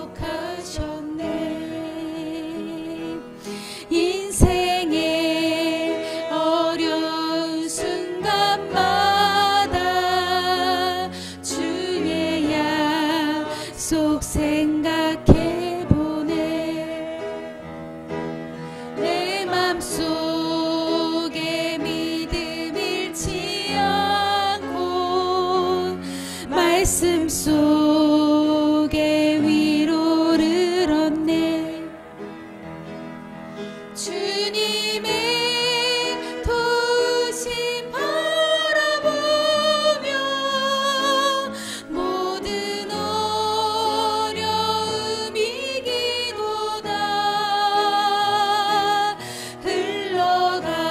약속하셨네. 인생의 어려운 순간마다 주의 약속 생각해보네. 내 맘속에 믿음 잃지 않고 말씀 속에 위로를 얻네. 주님의 도우심 바라보며 모든 어려움 이기도다. 흘러가는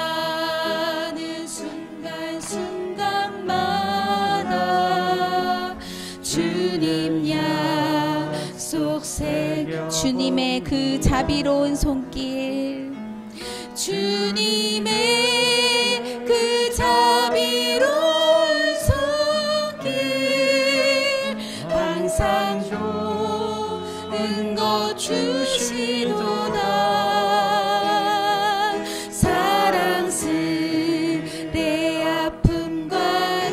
순간순간마다 주님 약속 새겨. 주님의 그 자비로운 손길, 주님의 그 자비로운 손길, 항상 좋은 것 주시도다. 사랑스레 아픔과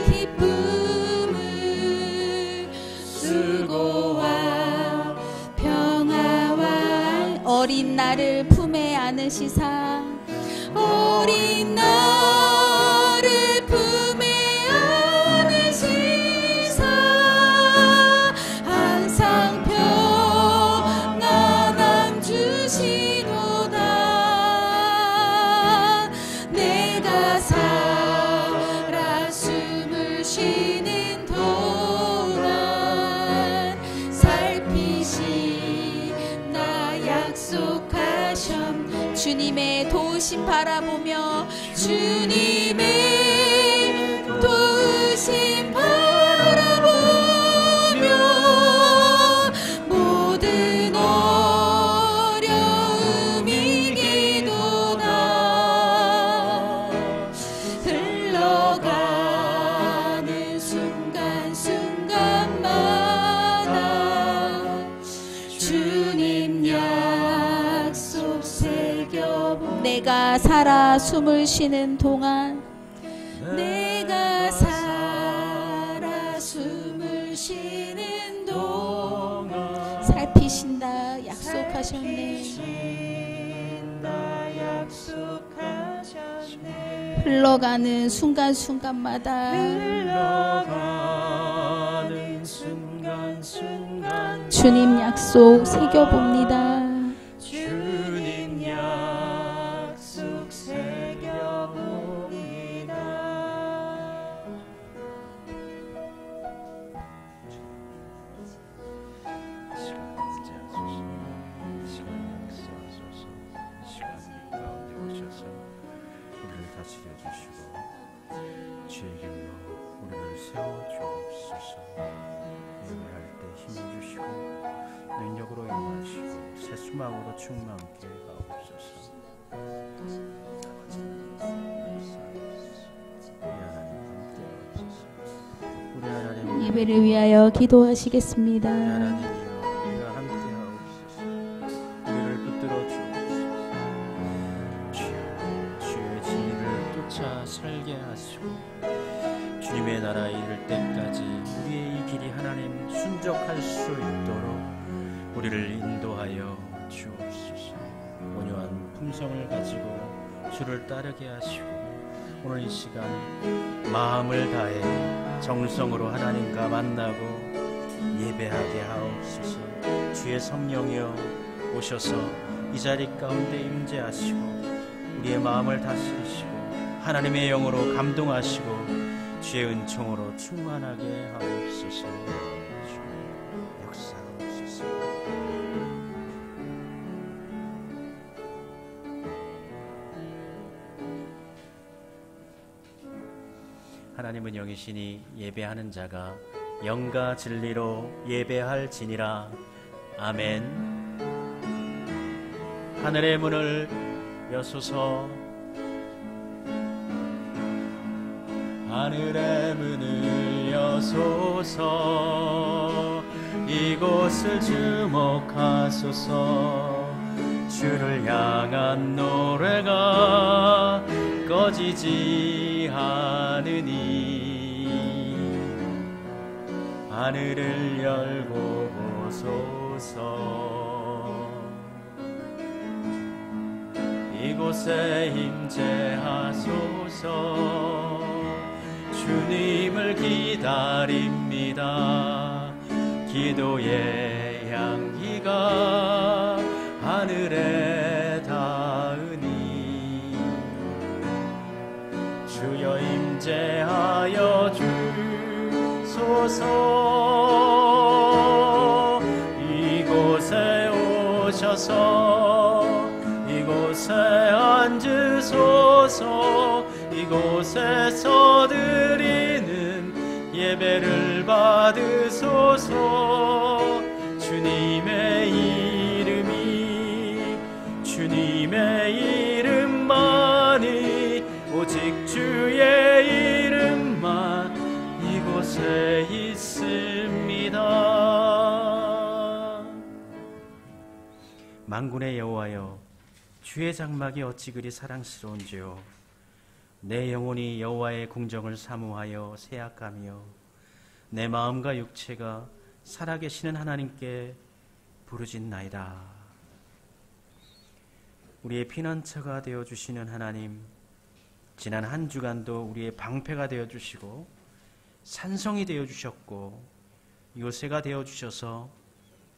기쁨을, 수고와 평화와 어린 나를 품에 안으시사, 어린 나를 품에 안으시사 항상 평안함 주시도다. 내가 살아 숨을 쉬는 동안 살피시나 약속하셨네. 주님의 도우심 바라보며, 주님의 도우심 바라보며 모든 어려움 이기도다. 흘러가는 순간순간마다 주님 약속 새겨보. 내가 살아 숨을 쉬는 동안, 내가 살아 숨을 쉬는 동안 살피신다 약속하셨네. 흘러가는 순간순간마다 주님 약속 새겨봅니다. 주님 약속 새겨봅니다. 시간 역사하소서. 시간 가운데 오셔서 우리를 다스려 주시고 주의 길로 우리를 세워 주옵소서. 예배할 때 힘을 주시고 능력으로 임하시고 새 수망으로 충만케 하옵소서. 우리 하나님 예배를 위하여 기도하시겠습니다. 하나님이여, 우리가 함께 하옵소서. 우리를 붙들어 주옵소서. 주의 진리를 쫓아 살게 하시고 주님의 나라에 이를 때까지 우리의 이 길이 하나님 순적할 수 있도록 우리를 인도하여 주옵소서. 온유한 품성을 가지고 주를 따르게 하시고 오늘 이 시간 마음을 다해 정성으로 하나님과 만나고 예배하게 하옵소서. 주의 성령이여 오셔서 이 자리 가운데 임재하시고 우리의 마음을 다스리시고 하나님의 영으로 감동하시고 주의 은총으로 충만하게 하옵소서. 역사하옵소서. 하나님은 영이시니 예배하는 자가 영과 진리로 예배할지니라. 아멘. 하늘의 문을 여소서. 하늘의 문을 여소서. 이곳을 주목하소서. 주를 향한 노래가 꺼지지 않으니 하늘을 열고 보소서. 이곳에 임재하소서. 주님을 기다립니다. 기도의 향기가 하늘에 닿으니 주여 임재하여 주소서. 이곳에 오셔서 이곳에 앉으소서. 이곳에서 드리는 예배를 받으소서. 주님의 주님의 이름만이 오직 주의 이름만 이곳에 있습니다. 만군의 여호와여, 주의 장막이 어찌 그리 사랑스러운지요. 내 영혼이 여호와의 궁정을 사모하여 새약하며 내 마음과 육체가 살아계시는 하나님께 부르짖나이다. 우리의 피난처가 되어주시는 하나님, 지난 한 주간도 우리의 방패가 되어주시고 산성이 되어주셨고 요새가 되어주셔서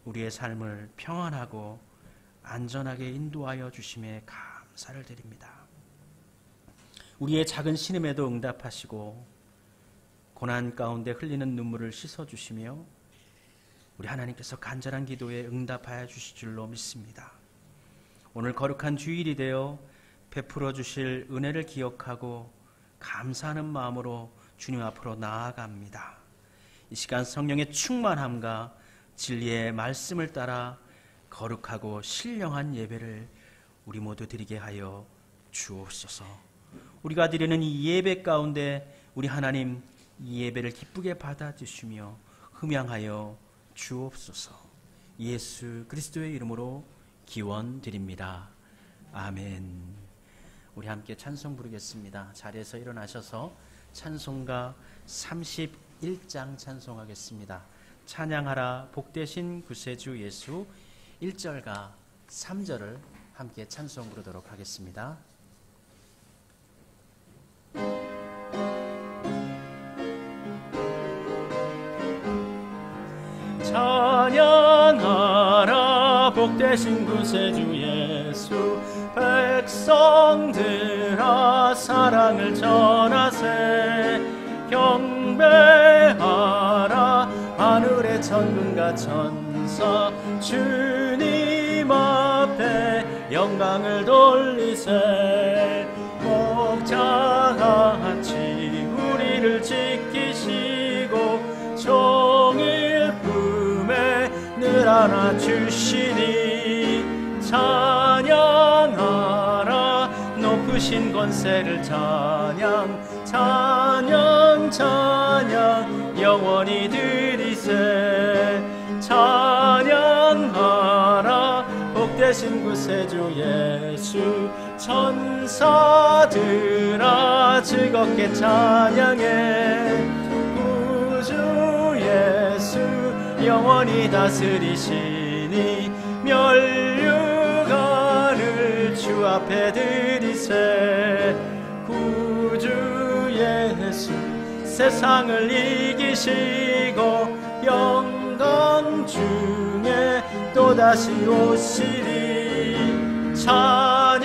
우리의 삶을 평안하고 안전하게 인도하여 주심에 감사를 드립니다. 우리의 작은 신음에도 응답하시고 고난 가운데 흘리는 눈물을 씻어주시며 우리 하나님께서 간절한 기도에 응답하여 주실 줄로 믿습니다. 오늘 거룩한 주일이 되어 베풀어 주실 은혜를 기억하고 감사하는 마음으로 주님 앞으로 나아갑니다. 이 시간 성령의 충만함과 진리의 말씀을 따라 거룩하고 신령한 예배를 우리 모두 드리게 하여 주옵소서. 우리가 드리는 이 예배 가운데 우리 하나님 이 예배를 기쁘게 받아주시며 흠양하여 주옵소서. 예수 그리스도의 이름으로 기원 드립니다. 아멘. 우리 함께 찬송 부르겠습니다. 자리에서 일어나셔서 찬송가 31장 찬송하겠습니다. 찬양하라 복되신 구세주 예수 1절과 3절을 함께 찬송 부르도록 하겠습니다. 찬양하라 복되신 구세주 예수 백성들아 사랑을 전하세 경배하라 하늘의 천군과 천사 주님 앞에 영광을 돌리세 목자같이 우리를 지키시고 종일 품에 늘 안아주시니 찬양하라 높으신 권세를 찬양 찬양 찬양 영원히 드리세 찬양하라 복되신 구세주 예수 천사들아 즐겁게 찬양해 구주 예수 영원히 다스리시니 멸류관을 주 앞에 드리세 구주 예수 세상을 이기시고 영광 중에 또다시 오시리 찬양하라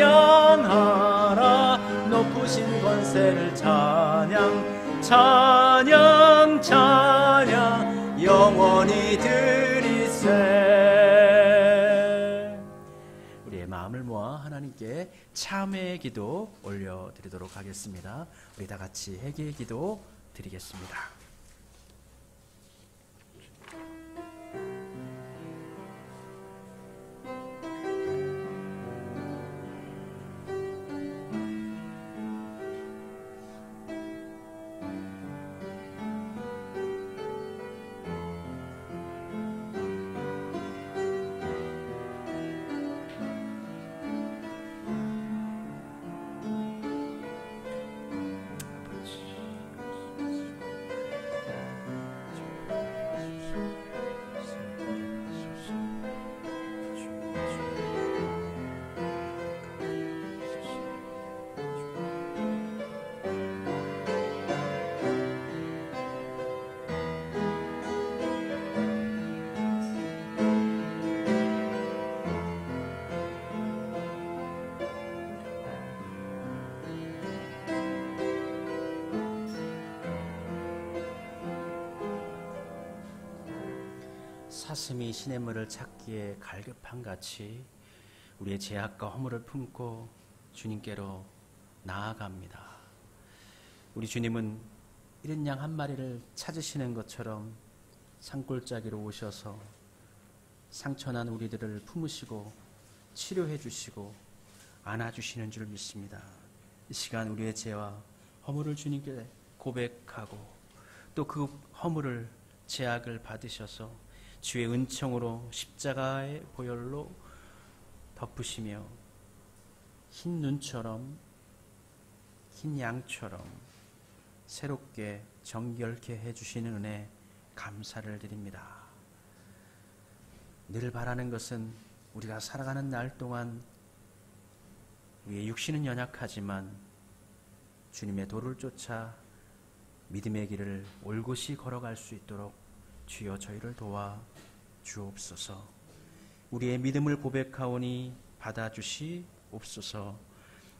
높으신 권세를 찬양 찬양 찬양 영원히 드리세. 우리의 마음을 모아 하나님께 참회의 기도 올려드리도록 하겠습니다. 우리 다 같이 회개의 기도 드리겠습니다. 사슴이 시냇물을 찾기에 갈급한 같이 우리의 죄악과 허물을 품고 주님께로 나아갑니다. 우리 주님은 이른 양 한 마리를 찾으시는 것처럼 산골짜기로 오셔서 상처난 우리들을 품으시고 치료해 주시고 안아주시는 줄 믿습니다. 이 시간 우리의 죄와 허물을 주님께 고백하고 또 그 허물을 죄악을 받으셔서 주의 은총으로 십자가의 보혈로 덮으시며 흰 눈처럼 흰 양처럼 새롭게 정결케 해주시는 은혜 감사를 드립니다. 늘 바라는 것은 우리가 살아가는 날 동안 우리의 육신은 연약하지만 주님의 도를 쫓아 믿음의 길을 올곧이 걸어갈 수 있도록 주여 저희를 도와 주옵소서. 우리의 믿음을 고백하오니 받아주시옵소서.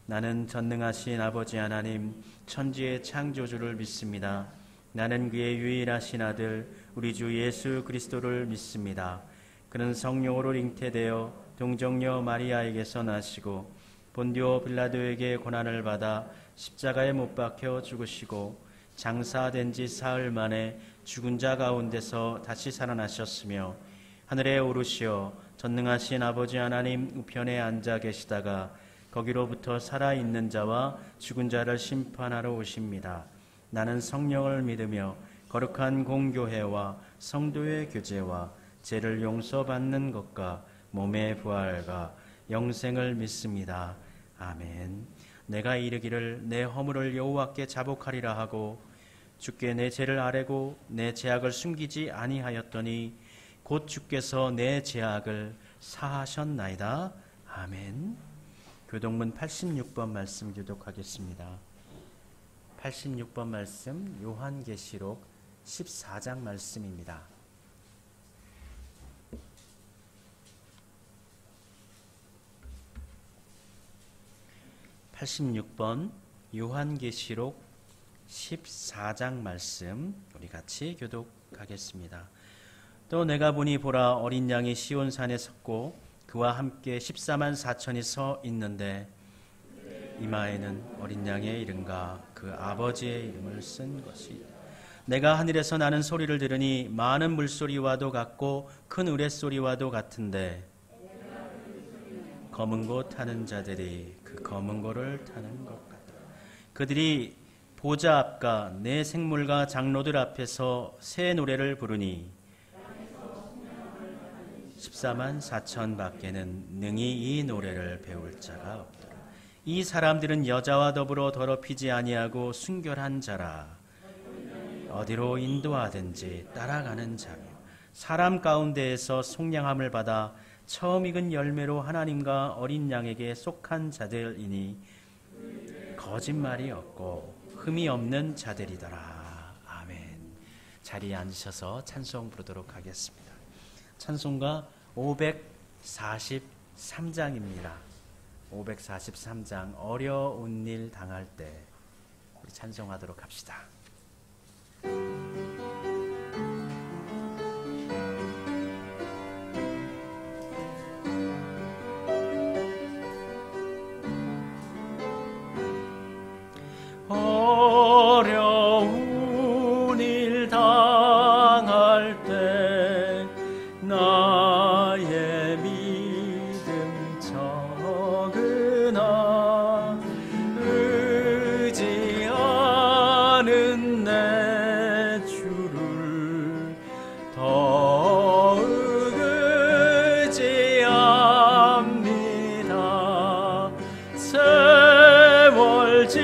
나는 전능하신 아버지 하나님 천지의 창조주를 믿습니다. 나는 그의 유일하신 아들 우리 주 예수 그리스도를 믿습니다. 그는 성령으로 잉태되어 동정녀 마리아에게서 나시고 본디오 빌라도에게 고난을 받아 십자가에 못 박혀 죽으시고 장사된 지 사흘 만에 죽은 자 가운데서 다시 살아나셨으며 하늘에 오르시어 전능하신 아버지 하나님 우편에 앉아 계시다가 거기로부터 살아있는 자와 죽은 자를 심판하러 오십니다. 나는 성령을 믿으며 거룩한 공교회와 성도의 교제와 죄를 용서받는 것과 몸의 부활과 영생을 믿습니다. 아멘. 내가 이르기를 내 허물을 여호와께 자복하리라 하고 주께 내 죄를 아뢰고 내 죄악을 숨기지 아니하였더니 곧 주께서 내 죄악을 사하셨나이다. 아멘. 교동문 86번 말씀 교독하겠습니다. 86번 말씀 요한계시록 14장 말씀입니다. 86번 요한계시록 14장 말씀 우리 같이 교독하겠습니다. 또 내가 보니 보라 어린 양이 시온산에 섰고 그와 함께 14만 4천이 서 있는데 이마에는 어린 양의 이름과 그 아버지의 이름을 쓴 것이 내가 하늘에서 나는 소리를 들으니 많은 물소리와도 같고 큰 우레소리와도 같은데 검은 고 타는 자들이 그 검은 고를 타는 것 같다. 그들이 보좌 앞과 내 생물과 장로들 앞에서 새 노래를 부르니 14만 4천 밖에는 능히 이 노래를 배울 자가 없더라. 이 사람들은 여자와 더불어 더럽히지 아니하고 순결한 자라. 어디로 인도하든지 따라가는 자며 사람 가운데에서 속량함을 받아 처음 익은 열매로 하나님과 어린 양에게 속한 자들이니 거짓말이 없고 흠이 없는 자들이더라. 아멘. 자리에 앉으셔서 찬송 부르도록 하겠습니다. 찬송가 543장입니다. 543장 어려운 일 당할 때 우리 찬송하도록 합시다. 어려운 일 당할 때 나의 믿음 적으나 의지하는 내 주를 더욱 의지합니다. 세월 지나갈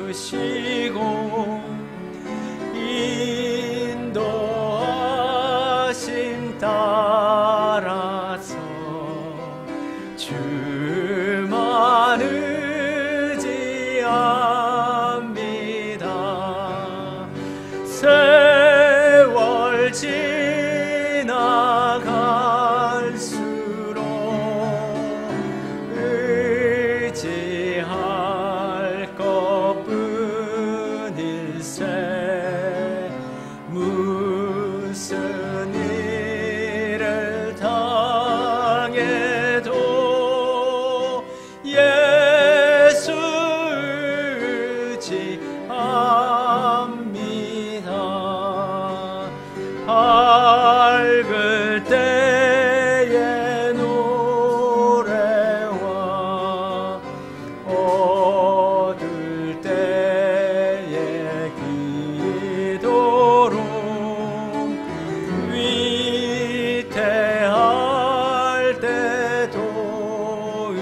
비춰주시고 인도하심 따라서 주만 의지합니다. 세월 지나갈수록 의지할 것뿐일세. 무슨 일을 당해도 예수 의지합니다. 밝을 때의 노래와 어두울 때의 기도로 위태할 때 도움을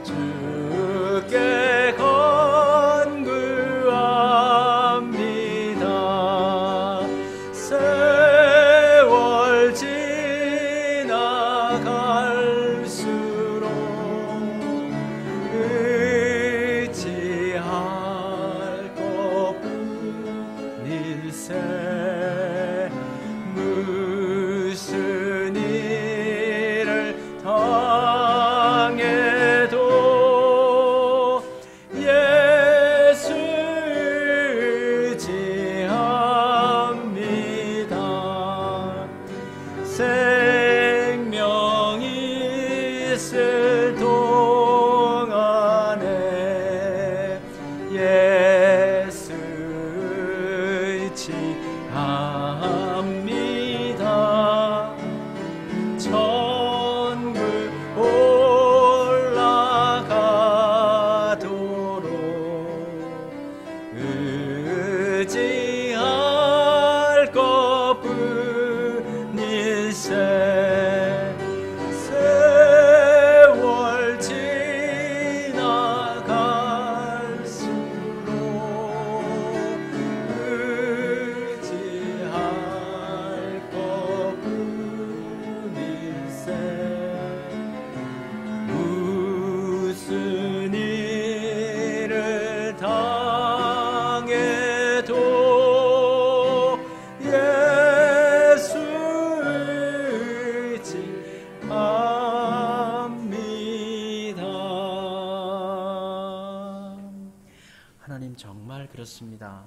주께 간구합니다. 세월 지나갈수록 의지할 것뿐일세. 무슨 일을 당해도 예수 의지합니다. 생명이 있을 동안에 예수 의지합니다. 천국 올라가도록 의지할 것뿐일세. 세월 지나갈수록 의지할 것뿐일세. 무슨 일을 당해도 예수 의지합니다. 하나님 정말 그렇습니다.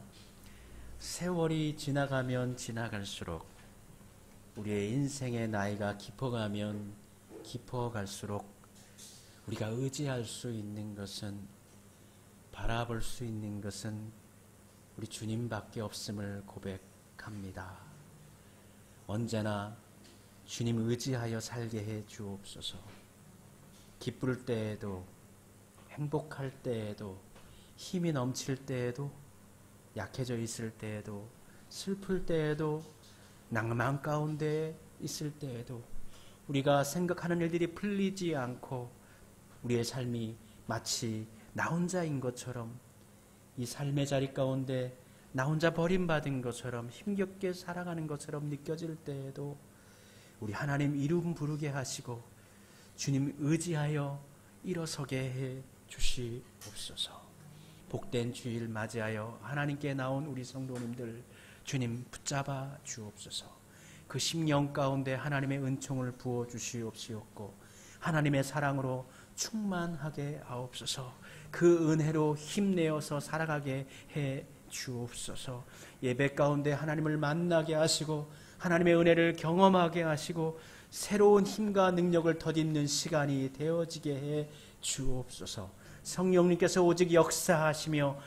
세월이 지나가면 지나갈수록 우리의 인생의 나이가 깊어가면 깊어갈수록 우리가 의지할 수 있는 것은, 바라볼 수 있는 것은 우리 주님밖에 없음을 고백합니다. 언제나 주님 의지하여 살게 해 주옵소서. 기쁠 때에도, 행복할 때에도, 힘이 넘칠 때에도, 약해져 있을 때에도, 슬플 때에도, 낭만 가운데 있을 때에도 우리가 생각하는 일들이 풀리지 않고 우리의 삶이 마치 나 혼자인 것처럼, 이 삶의 자리 가운데 나 혼자 버림받은 것처럼, 힘겹게 살아가는 것처럼 느껴질 때에도 우리 하나님 이름 부르게 하시고 주님 의지하여 일어서게 해 주시옵소서. 복된 주일 맞이하여 하나님께 나온 우리 성도님들 주님 붙잡아 주옵소서. 그 심령 가운데 하나님의 은총을 부어 주시옵시옵고 하나님의 사랑으로 충만하게 하옵소서. 그 은혜로 힘내어서 살아가게 해 주옵소서. 예배 가운데 하나님을 만나게 하시고 하나님의 은혜를 경험하게 하시고 새로운 힘과 능력을 덧입는 시간이 되어지게 해 주옵소서. 성령님께서 오직 역사하시며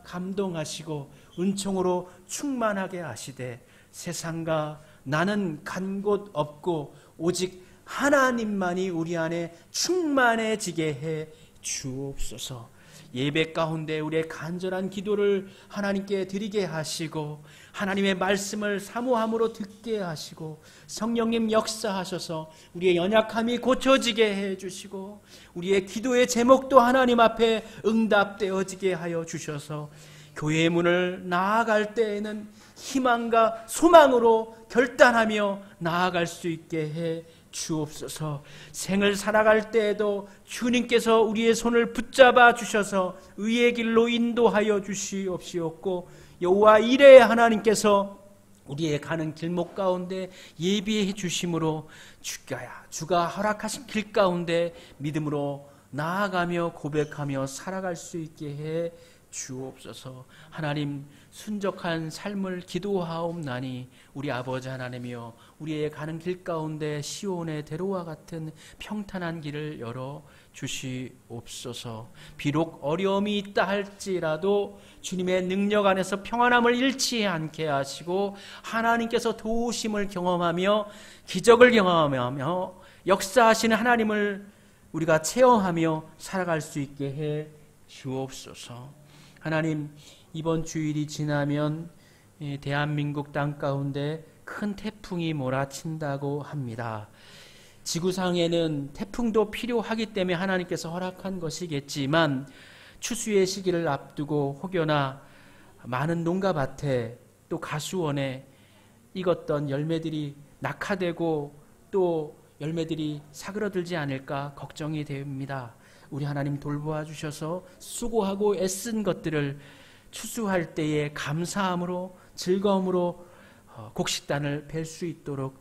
감동하시고 은총으로 충만하게 하시되 세상과 나는 간 곳 없고 오직 하나님만이 우리 안에 충만해지게 해 주옵소서. 예배 가운데 우리의 간절한 기도를 하나님께 드리게 하시고 하나님의 말씀을 사모함으로 듣게 하시고 성령님 역사하셔서 우리의 연약함이 고쳐지게 해주시고 우리의 기도의 제목도 하나님 앞에 응답되어지게 하여 주셔서 교회의 문을 나아갈 때에는 희망과 소망으로 결단하며 나아갈 수 있게 해 주옵소서. 생을 살아갈 때에도 주님께서 우리의 손을 붙잡아 주셔서 의의 길로 인도하여 주시옵시옵고 여호와 이레 하나님께서 우리의 가는 길목 가운데 예비해 주심으로 주가 허락하신 길 가운데 믿음으로 나아가며 고백하며 살아갈 수 있게 해 주옵소서. 하나님 순적한 삶을 기도하옵나니 우리 아버지 하나님이여 우리의 가는 길 가운데 시온의 대로와 같은 평탄한 길을 열어 주시옵소서. 비록 어려움이 있다 할지라도 주님의 능력 안에서 평안함을 잃지 않게 하시고 하나님께서 도우심을 경험하며 기적을 경험하며 역사하시는 하나님을 우리가 체험하며 살아갈 수 있게 해 주옵소서. 하나님, 이번 주일이 지나면 대한민국 땅 가운데 큰 태풍이 몰아친다고 합니다. 지구상에는 태풍도 필요하기 때문에 하나님께서 허락한 것이겠지만 추수의 시기를 앞두고 혹여나 많은 농가밭에 또 가수원에 익었던 열매들이 낙하되고 또 열매들이 사그러들지 않을까 걱정이 됩니다. 우리 하나님 돌보아 주셔서 수고하고 애쓴 것들을 추수할 때에 감사함으로 즐거움으로 곡식단을 벨 수 있도록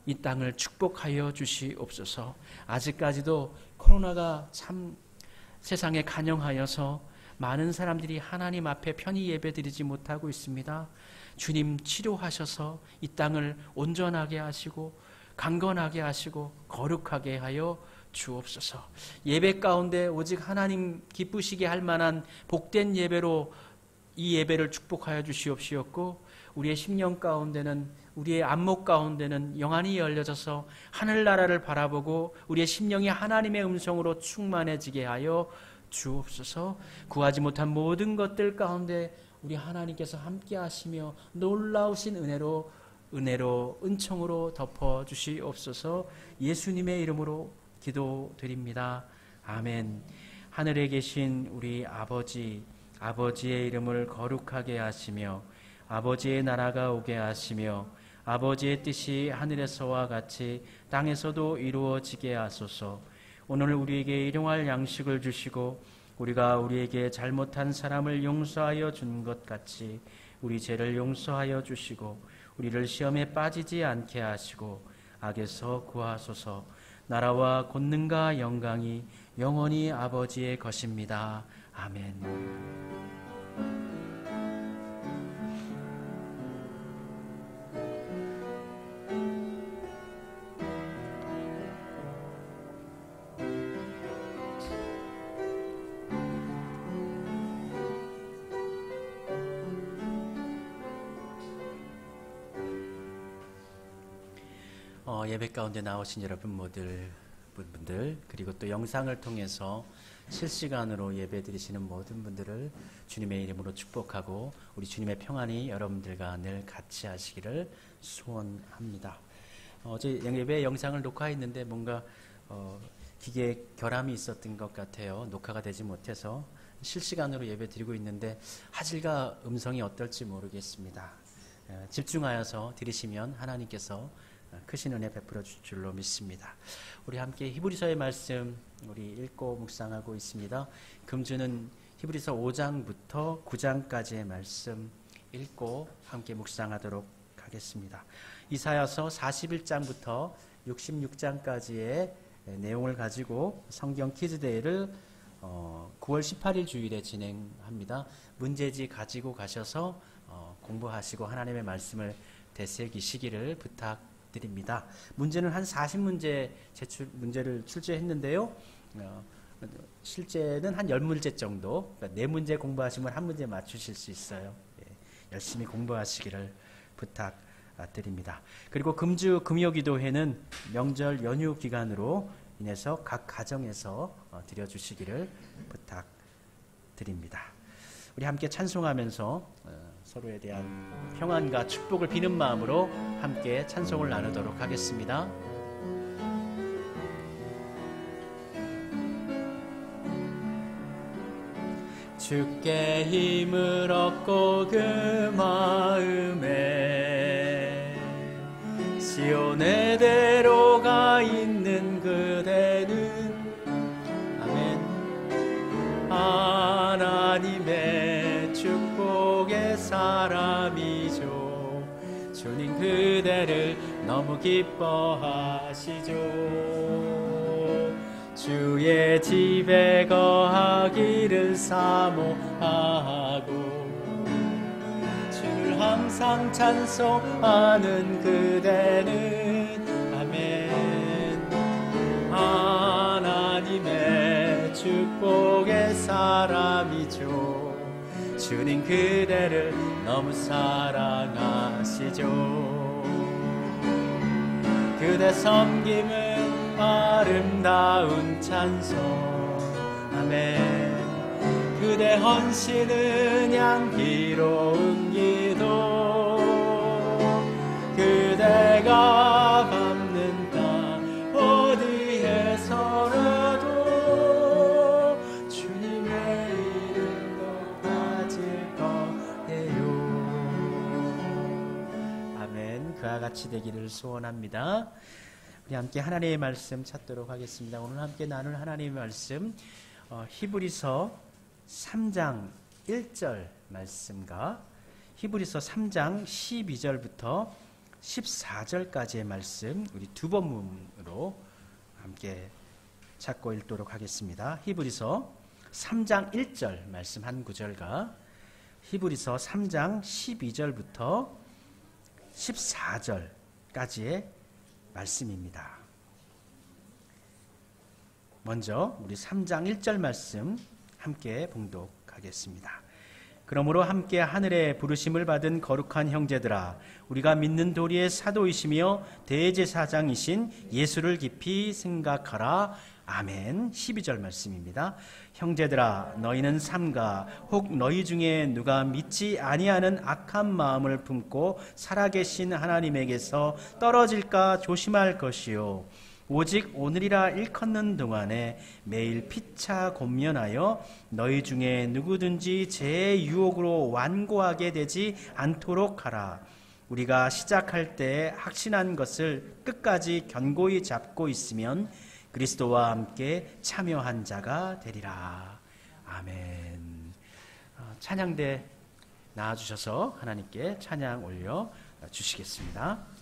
이 땅을 축복하여 주시옵소서. 아직까지도 코로나가 참 세상에 간영하여서 많은 사람들이 하나님 앞에 편히 예배드리지 못하고 있습니다. 주님 치료하셔서 이 땅을 온전하게 하시고 강건하게 하시고 거룩하게 하여 주옵소서. 예배 가운데 오직 하나님 기쁘시게 할 만한 복된 예배로 이 예배를 축복하여 주시옵시었고 우리의 심령 가운데는 우리의 안목 가운데는 영안이 열려져서 하늘나라를 바라보고 우리의 심령이 하나님의 음성으로 충만해지게 하여 주옵소서. 구하지 못한 모든 것들 가운데 우리 하나님께서 함께 하시며 놀라우신 은혜로 은총으로 덮어 주시옵소서. 예수님의 이름으로 기도드립니다. 아멘. 하늘에 계신 우리 아버지의 이름을 거룩하게 하시며 아버지의 나라가 오게 하시며 아버지의 뜻이 하늘에서와 같이 땅에서도 이루어지게 하소서. 오늘 우리에게 일용할 양식을 주시고 우리가 우리에게 잘못한 사람을 용서하여 준 것 같이 우리 죄를 용서하여 주시고 우리를 시험에 빠지지 않게 하시고 악에서 구하소서. 나라와 권능과 영광이 영원히 아버지의 것입니다. 아멘. 예배 가운데 나오신 여러분 분들 그리고 또 영상을 통해서 실시간으로 예배 드리시는 모든 분들을 주님의 이름으로 축복하고 우리 주님의 평안이 여러분들과 늘 같이 하시기를 소원합니다. 어제 예배 영상을 녹화했는데 뭔가 기계 결함이 있었던 것 같아요. 녹화가 되지 못해서 실시간으로 예배 드리고 있는데 화질과 음성이 어떨지 모르겠습니다. 집중하여서 들으시면 하나님께서 크신 은혜 베풀어 줄 줄로 믿습니다. 우리 함께 히브리서의 말씀 우리 읽고 묵상하고 있습니다. 금주는 히브리서 5장부터 9장까지의 말씀 읽고 함께 묵상하도록 하겠습니다. 이사야서 41장부터 66장까지의 내용을 가지고 성경 퀴즈데이를 9월 18일 주일에 진행합니다. 문제지 가지고 가셔서 공부하시고 하나님의 말씀을 되새기시기를 부탁드립니다. 문제는 한 40문제 문제를 출제했는데요. 실제는 한 10문제 정도, 그러니까 4문제 공부하시면 1문제 맞추실 수 있어요. 열심히 공부하시기를 부탁드립니다. 그리고 금주 금요기도회는 명절 연휴 기간으로 인해서 각 가정에서 드려주시기를 드립니다. 우리 함께 찬송하면서 서로에 대한 평안과 축복을 비는 마음으로 함께 찬송을 나누도록 하겠습니다. 주께 힘을 얻고 그 마음에 시온의 대로가 있는 그대는 아멘. 하나님의 축복의 사람이죠. 주님 그대를 너무 기뻐하시죠. 주의 집에 거하기를 사모하고 주를 항상 찬송하는 그대는 아멘. 하나님의 축복의 사람이죠. 주님 그대를 너무 사랑하시죠. 그대 섬김은 아름다운 찬송 아멘. 그대 헌신은 향기로운 기도. 그대가 밟는 땅 어디에서라도 주님의 이름 높아질 거예요. 아멘. 그와 같이 되기를 소원합니다. 우리 함께 하나님의 말씀 찾도록 하겠습니다. 오늘 함께 나눌 하나님의 말씀 히브리서 3장 1절 말씀과 히브리서 3장 12절부터 14절까지의 말씀 우리 두 번문으로 함께 찾고 읽도록 하겠습니다. 히브리서 3장 1절 말씀 한 구절과 히브리서 3장 12절부터 14절까지의 말씀입니다. 먼저 우리 3장 1절 말씀 함께 봉독하겠습니다. 그러므로 함께 하늘에 부르심을 받은 거룩한 형제들아, 우리가 믿는 도리의 사도이시며 대제사장이신 예수를 깊이 생각하라. 아멘. 12절 말씀입니다. 형제들아, 너희는 삼가 혹 너희 중에 누가 믿지 아니하는 악한 마음을 품고 살아계신 하나님에게서 떨어질까 조심할 것이요, 오직 오늘이라 일컫는 동안에 매일 피차 곤면하여 너희 중에 누구든지 죄의 유혹으로 완고하게 되지 않도록 하라. 우리가 시작할 때 확신한 것을 끝까지 견고히 잡고 있으면 그리스도와 함께 참여한 자가 되리라. 아멘. 찬양대 나와주셔서 하나님께 찬양 올려 주시겠습니다.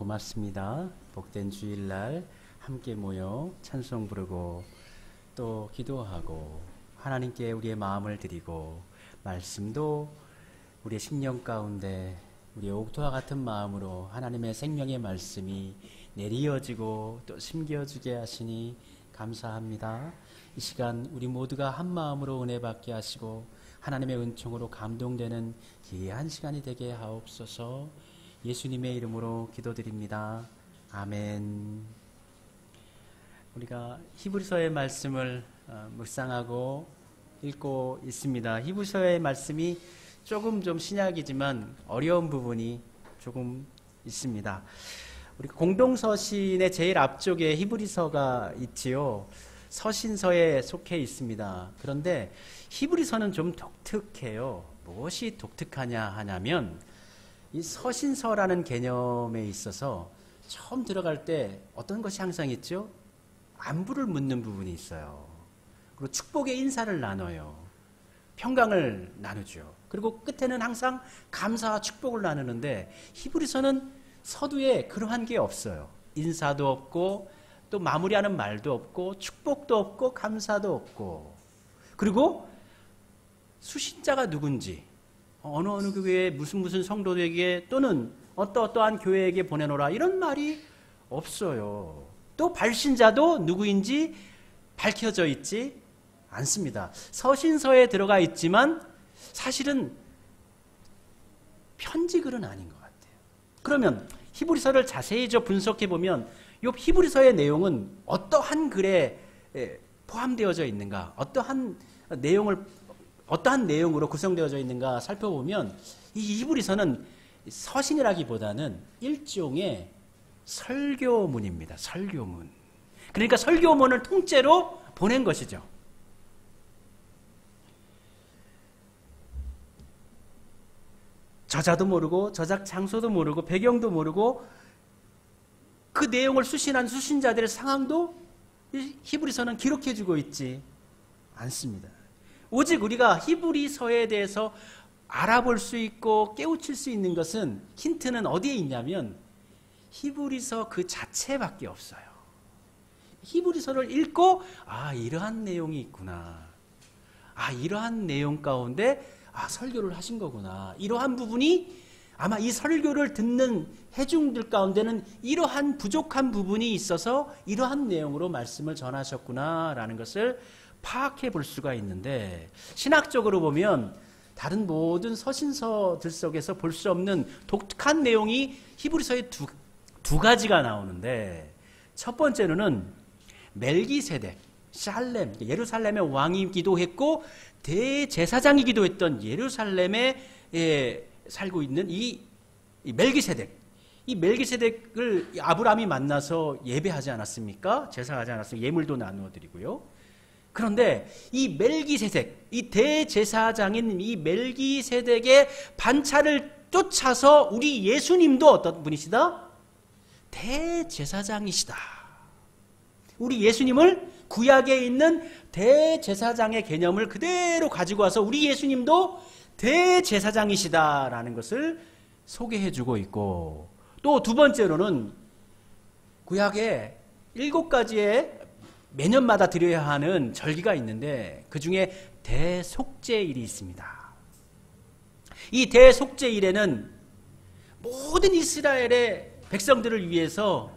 맞습니다. 복된 주일날 함께 모여 찬송 부르고 또 기도하고 하나님께 우리의 마음을 드리고 말씀도 우리의 심령 가운데 우리의 옥토와 같은 마음으로 하나님의 생명의 말씀이 내리어지고 또 심겨주게 하시니 감사합니다. 이 시간 우리 모두가 한 마음으로 은혜 받게 하시고 하나님의 은총으로 감동되는 귀한 시간이 되게 하옵소서. 예수님의 이름으로 기도드립니다. 아멘. 우리가 히브리서의 말씀을 묵상하고 읽고 있습니다. 히브리서의 말씀이 조금 좀 신약이지만 어려운 부분이 조금 있습니다. 우리 공동서신의 제일 앞쪽에 히브리서가 있지요. 서신서에 속해 있습니다. 그런데 히브리서는 좀 독특해요. 무엇이 독특하냐 하냐면 이 서신서라는 개념에 있어서 처음 들어갈 때 어떤 것이 항상 있죠? 안부를 묻는 부분이 있어요. 그리고 축복의 인사를 나눠요. 평강을 나누죠. 그리고 끝에는 항상 감사와 축복을 나누는데 히브리서는 서두에 그러한 게 없어요. 인사도 없고 또 마무리하는 말도 없고 축복도 없고 감사도 없고, 그리고 수신자가 누군지 어느 교회에 무슨 성도에게 또는 어떠한 교회에게 보내노라 이런 말이 없어요. 또 발신자도 누구인지 밝혀져 있지 않습니다. 서신서에 들어가 있지만 사실은 편지글은 아닌 것 같아요. 그러면 히브리서를 자세히 분석해 보면 이 히브리서의 내용은 어떠한 글에 포함되어져 있는가, 어떠한 내용으로 구성되어져 있는가 살펴보면 이 히브리서는 서신이라기보다는 일종의 설교문입니다. 설교문. 그러니까 설교문을 통째로 보낸 것이죠. 저자도 모르고 저작 장소도 모르고 배경도 모르고 그 내용을 수신한 수신자들의 상황도 히브리서는 기록해주고 있지 않습니다. 오직 우리가 히브리서에 대해서 알아볼 수 있고 깨우칠 수 있는 것은, 힌트는 어디에 있냐면 히브리서 그 자체밖에 없어요. 히브리서를 읽고 이러한 내용이 있구나, 이러한 내용 가운데 설교를 하신 거구나, 이러한 부분이 아마 이 설교를 듣는 회중들 가운데는 이러한 부족한 부분이 있어서 이러한 내용으로 말씀을 전하셨구나라는 것을 파악해 볼 수가 있는데, 신학적으로 보면 다른 모든 서신서들 속에서 볼 수 없는 독특한 내용이 히브리서에 두 가지가 나오는데, 첫 번째로는 멜기세덱, 샬렘, 예루살렘의 왕이기도 했고 대제사장이기도 했던 예루살렘에 살고 있는 이 멜기세덱, 이 멜기세덱을 아브라함이 만나서 예배하지 않았습니까? 제사하지 않았습니까? 예물도 나누어 드리고요. 그런데 이 멜기세덱, 이 대제사장인 이 멜기세덱의 반차를 쫓아서 우리 예수님도 어떤 분이시다? 대제사장이시다. 우리 예수님을 구약에 있는 대제사장의 개념을 그대로 가지고 와서 우리 예수님도 대제사장이시다라는 것을 소개해주고 있고, 또 두 번째로는 구약에 7가지의 매년마다 드려야 하는 절기가 있는데 그 중에 대속죄일이 있습니다. 이 대속죄일에는 모든 이스라엘의 백성들을 위해서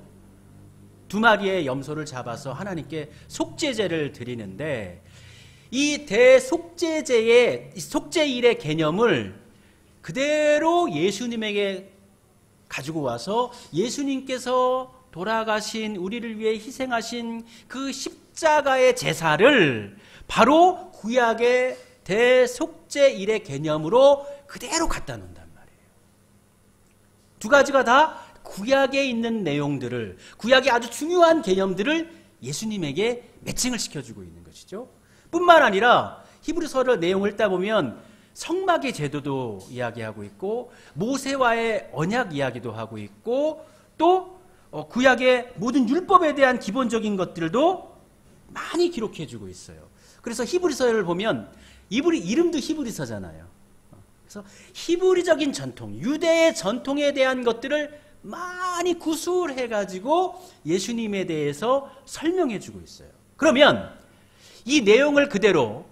2마리의 염소를 잡아서 하나님께 속죄제를 드리는데, 이 대속죄제의 속죄일의 개념을 그대로 예수님에게 가지고 와서 예수님께서 돌아가신, 우리를 위해 희생하신 그 십자가의 제사를 바로 구약의 대속죄일의 개념으로 그대로 갖다 놓는단 말이에요. 두 가지가 다 구약에 있는 내용들을, 구약의 아주 중요한 개념들을 예수님에게 매칭을 시켜주고 있는 것이죠. 뿐만 아니라 히브리서를 내용을 읽다 보면 성막의 제도도 이야기하고 있고 모세와의 언약 이야기도 하고 있고 또 구약의 모든 율법에 대한 기본적인 것들도 많이 기록해주고 있어요. 그래서 히브리서를 보면 이름도 히브리서잖아요. 그래서 히브리적인 전통, 유대의 전통에 대한 것들을 많이 구술해가지고 예수님에 대해서 설명해주고 있어요. 그러면 이 내용을 그대로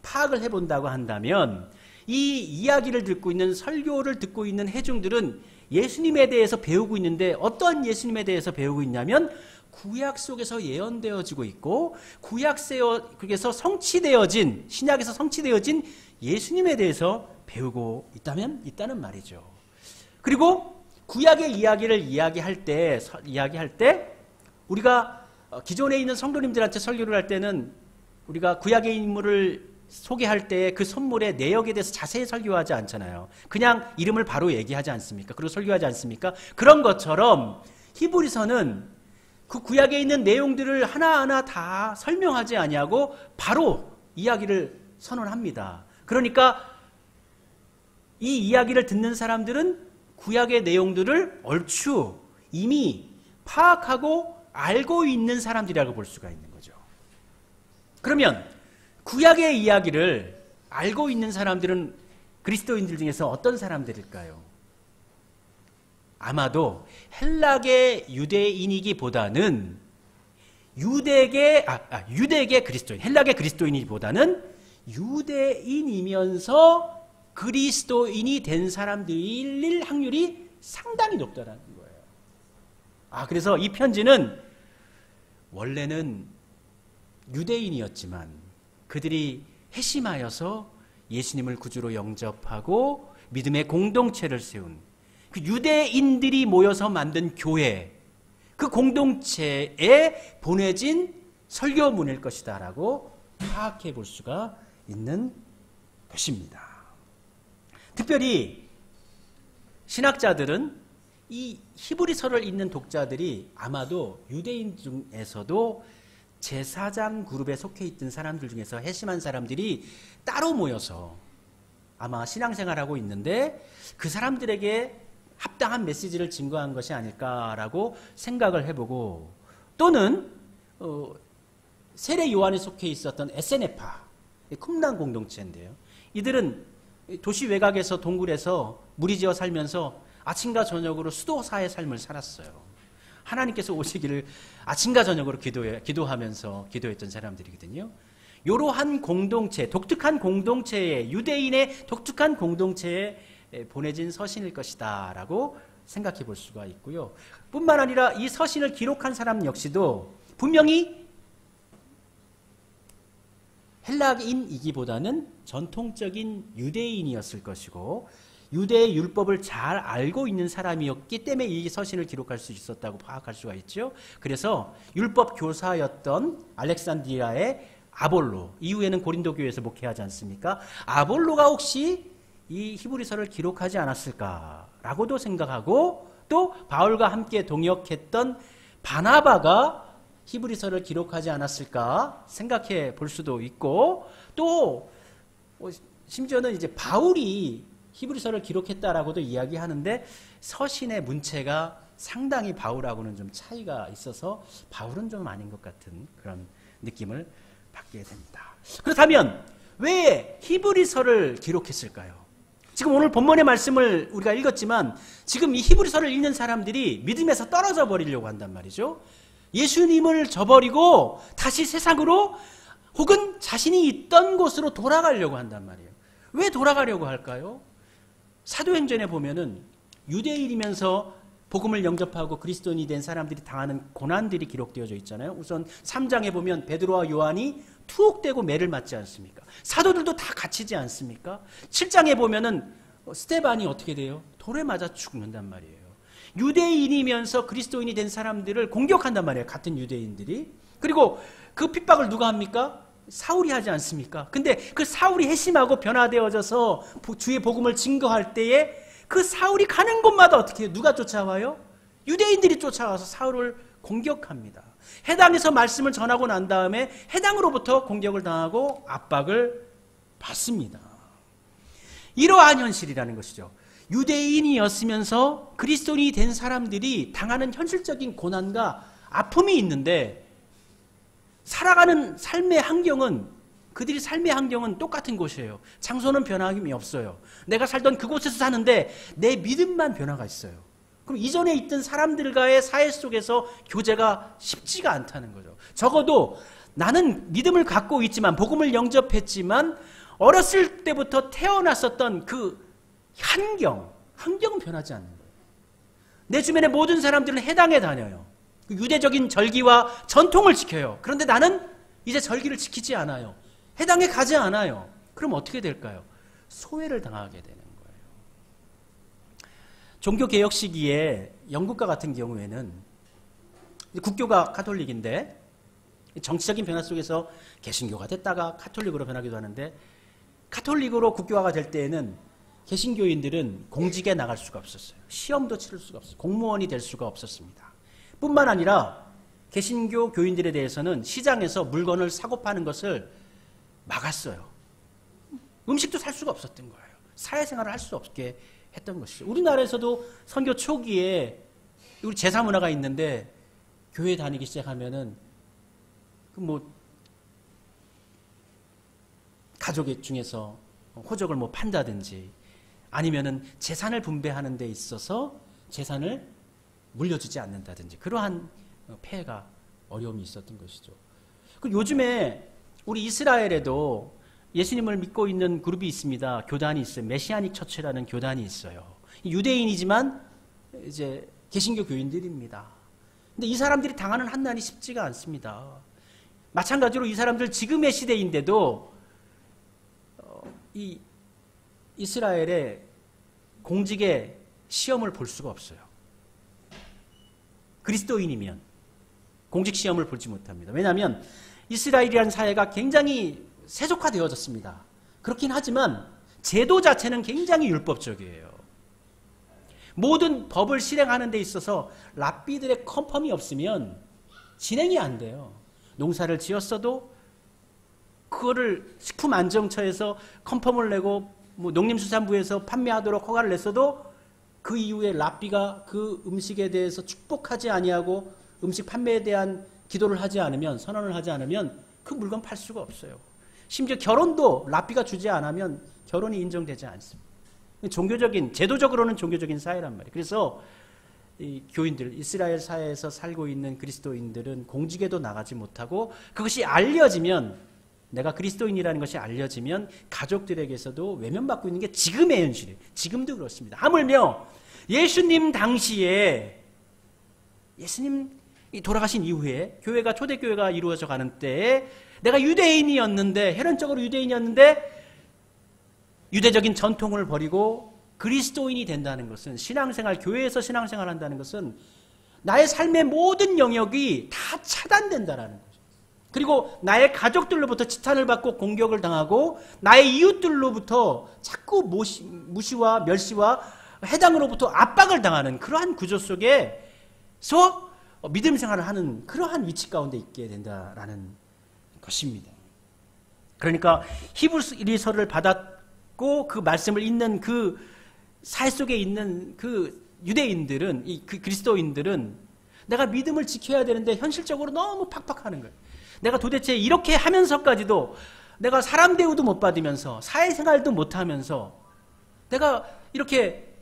파악을 해본다고 한다면 이 이야기를 듣고 있는, 설교를 듣고 있는 회중들은 예수님에 대해서 배우고 있는데 어떠한 예수님에 대해서 배우고 있냐면 구약 속에서 예언되어지고 있고 구약 속에서 성취되어진, 신약에서 성취되어진 예수님에 대해서 배우고 있다는 말이죠. 그리고 구약의 이야기를 이야기할 때 우리가 기존에 있는 성도님들한테 설교를 할 때는 우리가 구약의 인물을 소개할 때 그 선물의 내역에 대해서 자세히 설교하지 않잖아요. 그냥 이름을 바로 얘기하지 않습니까? 그리고 설교하지 않습니까? 그런 것처럼 히브리서는 그 구약에 있는 내용들을 하나하나 다 설명하지 아니하고 바로 이야기를 선언합니다. 그러니까 이 이야기를 듣는 사람들은 구약의 내용들을 얼추 이미 파악하고 알고 있는 사람들이라고 볼 수가 있는 거죠. 그러면 구약의 이야기를 알고 있는 사람들은 그리스도인들 중에서 어떤 사람들일까요? 아마도 헬락의 유대인이기보다는 유대계 그리스도인, 헬락의 그리스도인이기보다는 유대인이면서 그리스도인이 된 사람들일 확률이 상당히 높다는 거예요. 그래서 이 편지는 원래는 유대인이었지만 그들이 회심하여서 예수님을 구주로 영접하고 믿음의 공동체를 세운 그 유대인들이 모여서 만든 교회, 그 공동체에 보내진 설교문일 것이다 라고 파악해 볼 수가 있는 것입니다. 특별히 신학자들은 이 히브리서를 읽는 독자들이 아마도 유대인 중에서도 제사장 그룹에 속해 있던 사람들 중에서 회심한 사람들이 따로 모여서 아마 신앙생활하고 있는데 그 사람들에게 합당한 메시지를 증거한 것이 아닐까라고 생각을 해보고, 또는 세례 요한에 속해 있었던 에세네파 쿰란 공동체인데요. 이들은 도시 외곽에서 동굴에서 무리지어 살면서 아침과 저녁으로 수도사의 삶을 살았어요. 하나님께서 오시기를 아침과 저녁으로 기도하면서 기도했던 사람들이거든요. 이러한 공동체, 독특한 공동체에, 유대인의 독특한 공동체에 보내진 서신일 것이다 라고 생각해 볼 수가 있고요. 뿐만 아니라 이 서신을 기록한 사람 역시도 분명히 헬락인이기보다는 전통적인 유대인이었을 것이고 유대의 율법을 잘 알고 있는 사람이었기 때문에 이 서신을 기록할 수 있었다고 파악할 수가 있죠. 그래서 율법 교사였던 알렉산드리아의 아볼로, 이후에는 고린도 교회에서 목회하지 않습니까? 아볼로가 혹시 이 히브리서를 기록하지 않았을까라고도 생각하고, 또 바울과 함께 동역했던 바나바가 히브리서를 기록하지 않았을까 생각해 볼 수도 있고, 또 심지어는 이제 바울이 히브리서를 기록했다라고도 이야기하는데 서신의 문체가 상당히 바울하고는 좀 차이가 있어서 바울은 좀 아닌 것 같은 그런 느낌을 받게 됩니다. 그렇다면 왜 히브리서를 기록했을까요? 지금 오늘 본문의 말씀을 우리가 읽었지만 지금 이 히브리서를 읽는 사람들이 믿음에서 떨어져 버리려고 한단 말이죠. 예수님을 저버리고 다시 세상으로 혹은 자신이 있던 곳으로 돌아가려고 한단 말이에요. 왜 돌아가려고 할까요? 사도행전에 보면은 유대인이면서 복음을 영접하고 그리스도인이 된 사람들이 당하는 고난들이 기록되어져 있잖아요. 우선 3장에 보면 베드로와 요한이 투옥되고 매를 맞지 않습니까? 사도들도 다 갇히지 않습니까? 7장에 보면은 스데반이 어떻게 돼요? 돌에 맞아 죽는단 말이에요. 유대인이면서 그리스도인이 된 사람들을 공격한단 말이에요. 같은 유대인들이. 그리고 그 핍박을 누가 합니까? 사울이 하지 않습니까? 근데 그 사울이 회심하고 변화되어져서 주의 복음을 증거할 때에 그 사울이 가는 곳마다 어떻게 해요? 누가 쫓아와요? 유대인들이 쫓아와서 사울을 공격합니다. 해당에서 말씀을 전하고 난 다음에 해당으로부터 공격을 당하고 압박을 받습니다. 이러한 현실이라는 것이죠. 유대인이었으면서 그리스도인이 된 사람들이 당하는 현실적인 고난과 아픔이 있는데 살아가는 삶의 환경은, 그들이 삶의 환경은 똑같은 곳이에요. 장소는 변함이 없어요. 내가 살던 그곳에서 사는데 내 믿음만 변화가 있어요. 그럼 이전에 있던 사람들과의 사회 속에서 교제가 쉽지가 않다는 거죠. 적어도 나는 믿음을 갖고 있지만, 복음을 영접했지만, 어렸을 때부터 태어났었던 그 환경은 변하지 않는 거예요. 내 주변의 모든 사람들은 해당에 다녀요. 유대적인 절기와 전통을 지켜요. 그런데 나는 이제 절기를 지키지 않아요. 해당에 가지 않아요. 그럼 어떻게 될까요? 소외를 당하게 되는 거예요. 종교개혁 시기에 영국과 같은 경우에는 국교가 가톨릭인데 정치적인 변화 속에서 개신교가 됐다가 가톨릭으로 변하기도 하는데, 가톨릭으로 국교화가 될 때에는 개신교인들은 공직에 나갈 수가 없었어요. 시험도 치를 수가 없었어요. 공무원이 될 수가 없었습니다. 뿐만 아니라 개신교 교인들에 대해서는 시장에서 물건을 사고 파는 것을 막았어요. 음식도 살 수가 없었던 거예요. 사회생활을 할 수 없게 했던 것이죠. 우리나라에서도 선교 초기에 우리 제사 문화가 있는데, 교회 다니기 시작하면은 가족 중에서 호적을 판다든지, 아니면은 재산을 분배하는 데 있어서 재산을 물려주지 않는다든지, 그러한 폐해가, 어려움이 있었던 것이죠. 요즘에 우리 이스라엘에도 예수님을 믿고 있는 그룹이 있습니다. 교단이 있어요. 메시아닉 처치라는 교단이 있어요. 유대인이지만 이제 개신교 교인들입니다. 근데 이 사람들이 당하는 한난이 쉽지가 않습니다. 마찬가지로 이 사람들 지금의 시대인데도 이 이스라엘의 공직의 시험을 볼 수가 없어요. 그리스도인이면 공직 시험을 보지 못합니다. 왜냐하면 이스라엘이라는 사회가 굉장히 세속화되어졌습니다. 그렇긴 하지만 제도 자체는 굉장히 율법적이에요. 모든 법을 실행하는 데 있어서 랍비들의 컨펌이 없으면 진행이 안 돼요. 농사를 지었어도 그거를 식품안정처에서 컨펌을 내고 농림수산부에서 판매하도록 허가를 냈어도 그 이후에 랍비가 그 음식에 대해서 축복하지 아니하고 음식 판매에 대한 기도를 하지 않으면, 선언을 하지 않으면 그 물건 팔 수가 없어요. 심지어 결혼도 랍비가 주지 않으면 결혼이 인정되지 않습니다. 종교적인, 제도적으로는 종교적인 사회란 말이에요. 그래서 이 교인들, 이스라엘 사회에서 살고 있는 그리스도인들은 공직에도 나가지 못하고, 그것이 알려지면, 내가 그리스도인이라는 것이 알려지면 가족들에게서도 외면받고 있는 게 지금의 현실이에요. 지금도 그렇습니다. 하물며 예수님 당시에, 예수님 돌아가신 이후에 교회가, 초대교회가 이루어져 가는 때에 내가 유대인이었는데, 혈연적으로 유대인이었는데 유대적인 전통을 버리고 그리스도인이 된다는 것은, 신앙생활, 교회에서 신앙생활 한다는 것은 나의 삶의 모든 영역이 다 차단된다라는 거죠. 그리고 나의 가족들로부터 지탄을 받고 공격을 당하고, 나의 이웃들로부터 자꾸 무시와 멸시와 해당으로부터 압박을 당하는 그러한 구조 속에서 믿음 생활을 하는 그러한 위치 가운데 있게 된다라는 것입니다. 그러니까 히브리서를 받았고 그 말씀을 읽는 그 사회 속에 있는 그 유대인들은, 그 그리스도인들은 내가 믿음을 지켜야 되는데 현실적으로 너무 팍팍하는 거예요. 내가 도대체 이렇게 하면서까지도 내가 사람 대우도 못 받으면서 사회생활도 못하면서 내가 이렇게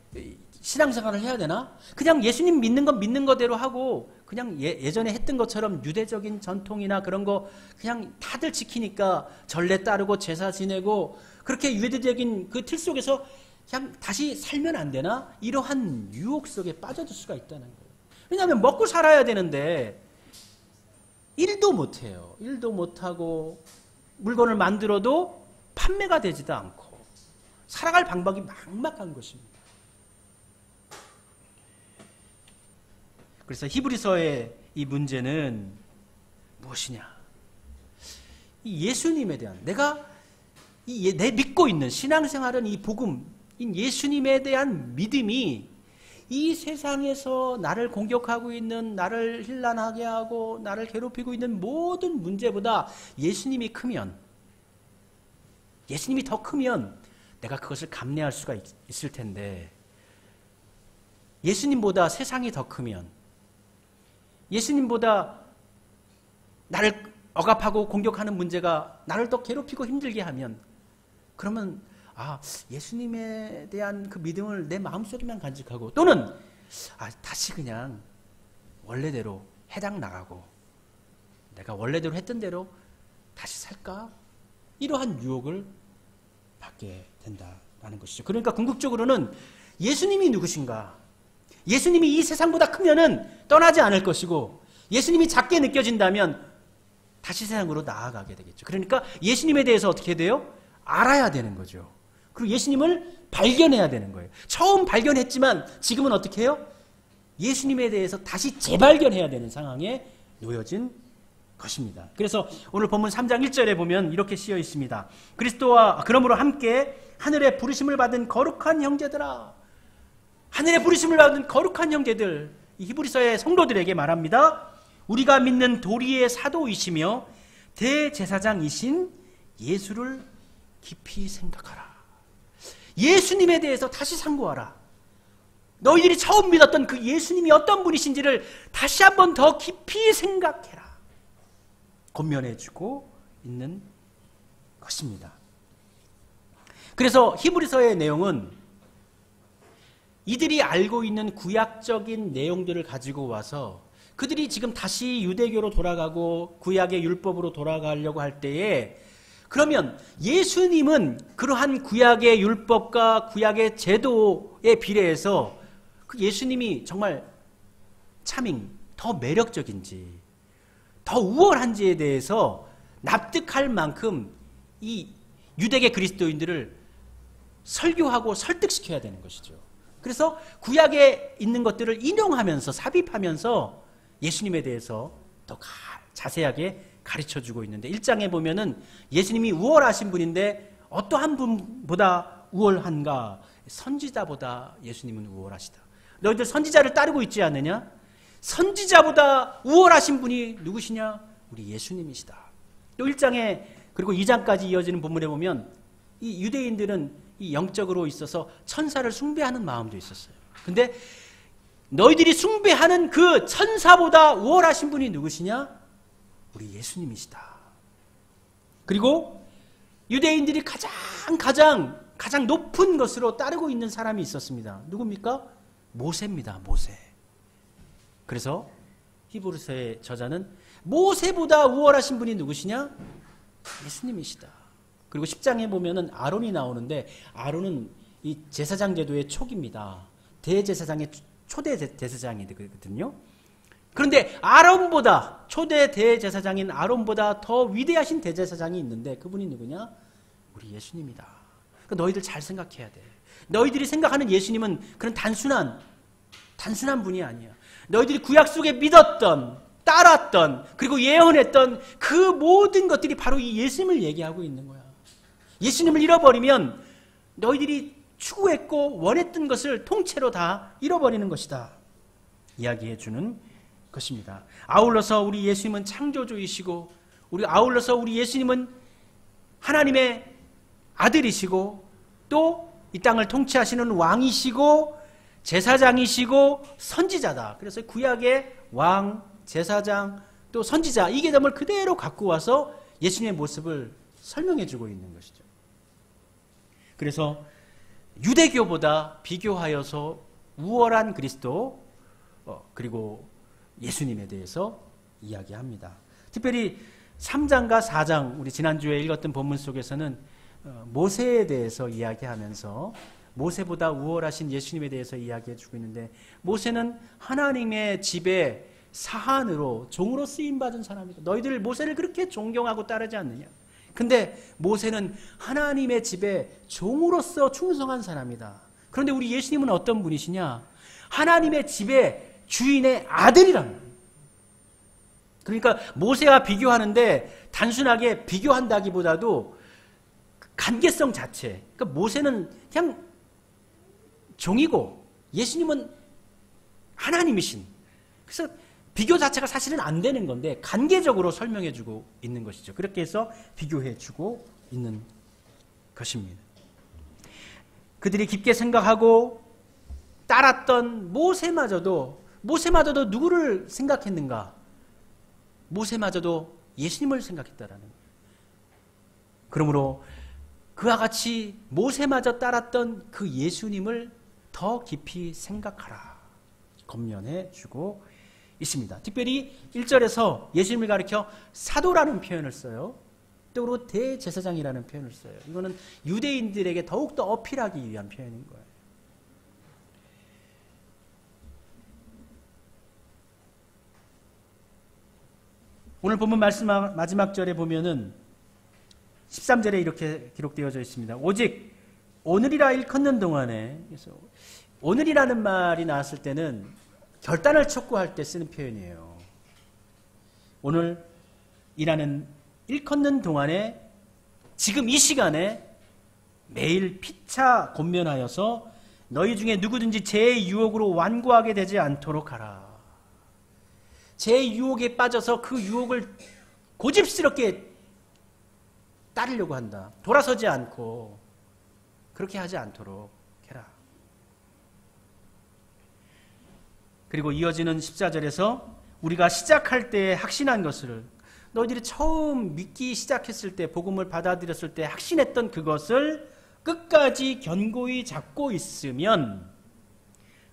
신앙생활을 해야 되나? 그냥 예수님 믿는 건 믿는 거대로 하고 그냥 예전에 했던 것처럼 유대적인 전통이나 그런 거 그냥 다들 지키니까 전례 따르고 제사 지내고 그렇게 유대적인 그 틀 속에서 그냥 다시 살면 안 되나? 이러한 유혹 속에 빠져들 수가 있다는 거예요. 왜냐하면 먹고 살아야 되는데 일도 못해요. 일도 못하고 물건을 만들어도 판매가 되지도 않고 살아갈 방법이 막막한 것입니다. 그래서 히브리서의 이 문제는 무엇이냐? 이 예수님에 대한, 내가 내 믿고 있는 신앙생활은 이 복음, 이 예수님에 대한 믿음이 이 세상에서 나를 공격하고 있는, 나를 혼란하게 하고 나를 괴롭히고 있는 모든 문제보다 예수님이 크면, 예수님이 더 크면 내가 그것을 감내할 수가 있을 텐데, 예수님보다 세상이 더 크면, 예수님보다 나를 억압하고 공격하는 문제가 나를 더 괴롭히고 힘들게 하면, 그러면 예수님에 대한 그 믿음을 내 마음속에만 간직하고, 또는 다시 그냥 원래대로 해당 나가고 내가 원래대로 했던 대로 다시 살까? 이러한 유혹을 받게 된다라는 것이죠. 그러니까 궁극적으로는 예수님이 누구신가? 예수님이 이 세상보다 크면은 떠나지 않을 것이고 예수님이 작게 느껴진다면 다시 세상으로 나아가게 되겠죠. 그러니까 예수님에 대해서 어떻게 돼요? 알아야 되는 거죠. 그리고 예수님을 발견해야 되는 거예요. 처음 발견했지만 지금은 어떻게 해요? 예수님에 대해서 다시 재발견해야 되는 상황에 놓여진 것입니다. 그래서 오늘 본문 3장 1절에 보면 이렇게 쓰여 있습니다. 그리스도와 그러므로 함께 하늘의 부르심을 받은 거룩한 형제들아, 하늘의 부르심을 받은 거룩한 형제들, 이 히브리서의 성도들에게 말합니다. 우리가 믿는 도리의 사도이시며 대제사장이신 예수를 깊이 생각하라. 예수님에 대해서 다시 상고하라. 너희들이 처음 믿었던 그 예수님이 어떤 분이신지를 다시 한번 더 깊이 생각해라. 권면해주고 있는 것입니다. 그래서 히브리서의 내용은 이들이 알고 있는 구약적인 내용들을 가지고 와서 그들이 지금 다시 유대교로 돌아가고 구약의 율법으로 돌아가려고 할 때에 그러면 예수님은 그러한 구약의 율법과 구약의 제도에 비례해서 그 예수님이 정말 참인 더 매력적인지 더 우월한지에 대해서 납득할 만큼 이 유대계 그리스도인들을 설교하고 설득시켜야 되는 것이죠. 그래서 구약에 있는 것들을 인용하면서 삽입하면서 예수님에 대해서 더 자세하게 가르쳐주고 있는데 1장에 보면은 예수님이 우월하신 분인데 어떠한 분보다 우월한가? 선지자보다 예수님은 우월하시다. 너희들 선지자를 따르고 있지 않느냐? 선지자보다 우월하신 분이 누구시냐? 우리 예수님이시다. 또 1장에 그리고 2장까지 이어지는 본문에 보면 이 유대인들은 이 영적으로 있어서 천사를 숭배하는 마음도 있었어요. 근데 너희들이 숭배하는 그 천사보다 우월하신 분이 누구시냐? 우리 예수님이시다. 그리고 유대인들이 가장 높은 것으로 따르고 있는 사람이 있었습니다. 누굽니까? 모세입니다. 모세. 그래서 히브리서의 저자는 모세보다 우월하신 분이 누구시냐? 예수님이시다. 그리고 10장에 보면은 아론이 나오는데 아론은 이 제사장 제도의 촉입니다. 대제사장의 초대 제사장이거든요. 그런데 아론보다 초대 대제사장인 아론보다 더 위대하신 대제사장이 있는데 그분이 누구냐? 우리 예수님이다. 그러니까 너희들 잘 생각해야 돼. 너희들이 생각하는 예수님은 그런 단순한 분이 아니야. 너희들이 구약 속에 믿었던, 따랐던, 그리고 예언했던 그 모든 것들이 바로 이 예수님을 얘기하고 있는 거야. 예수님을 잃어버리면 너희들이 추구했고 원했던 것을 통째로 다 잃어버리는 것이다. 이야기해주는 것입니다. 아울러서 우리 예수님은 창조주이시고 아울러서 우리 예수님은 하나님의 아들이시고 또 이 땅을 통치하시는 왕이시고 제사장이시고 선지자다. 그래서 구약의 왕, 제사장, 또 선지자 이 개념을 그대로 갖고 와서 예수님의 모습을 설명해주고 있는 것이죠. 그래서 유대교보다 비교하여서 우월한 그리스도 그리고 예수님에 대해서 이야기합니다. 특별히 3장과 4장 우리 지난주에 읽었던 본문 속에서는 모세에 대해서 이야기하면서 모세보다 우월하신 예수님에 대해서 이야기해주고 있는데 모세는 하나님의 집에 사한으로 종으로 쓰임받은 사람이다. 너희들 모세를 그렇게 존경하고 따르지 않느냐? 근데 모세는 하나님의 집에 종으로서 충성한 사람이다. 그런데 우리 예수님은 어떤 분이시냐? 하나님의 집의 주인의 아들이라는 거예요. 그러니까 모세와 비교하는데 단순하게 비교한다기보다도 관계성 자체. 그러니까 모세는 그냥 종이고 예수님은 하나님이신. 그래서 비교 자체가 사실은 안 되는 건데 관계적으로 설명해주고 있는 것이죠. 그렇게 해서 비교해주고 있는 것입니다. 그들이 깊게 생각하고 따랐던 모세마저도 누구를 생각했는가? 모세마저도 예수님을 생각했다라는 거예요. 그러므로 그와 같이 모세마저 따랐던 그 예수님을 더 깊이 생각하라. 건면해 주고 있습니다. 특별히 1절에서 예수님을 가리켜 사도라는 표현을 써요. 또 그리고 대제사장이라는 표현을 써요. 이거는 유대인들에게 더욱더 어필하기 위한 표현인 거예요. 오늘 본문 말씀 마지막 절에 보면은 13절에 이렇게 기록되어져 있습니다. 오직 오늘이라 일컫는 동안에, 그래서 오늘이라는 말이 나왔을 때는 결단을 촉구할 때 쓰는 표현이에요. 오늘이라는 일컫는 동안에 지금 이 시간에 매일 피차 권면하여서 너희 중에 누구든지 죄의 유혹으로 완고하게 되지 않도록 하라. 죄의 유혹에 빠져서 그 유혹을 고집스럽게 따르려고 한다. 돌아서지 않고 그렇게 하지 않도록 해라. 그리고 이어지는 14절에서 우리가 시작할 때 확신한 것을, 너희들이 처음 믿기 시작했을 때, 복음을 받아들였을 때 확신했던 그것을 끝까지 견고히 잡고 있으면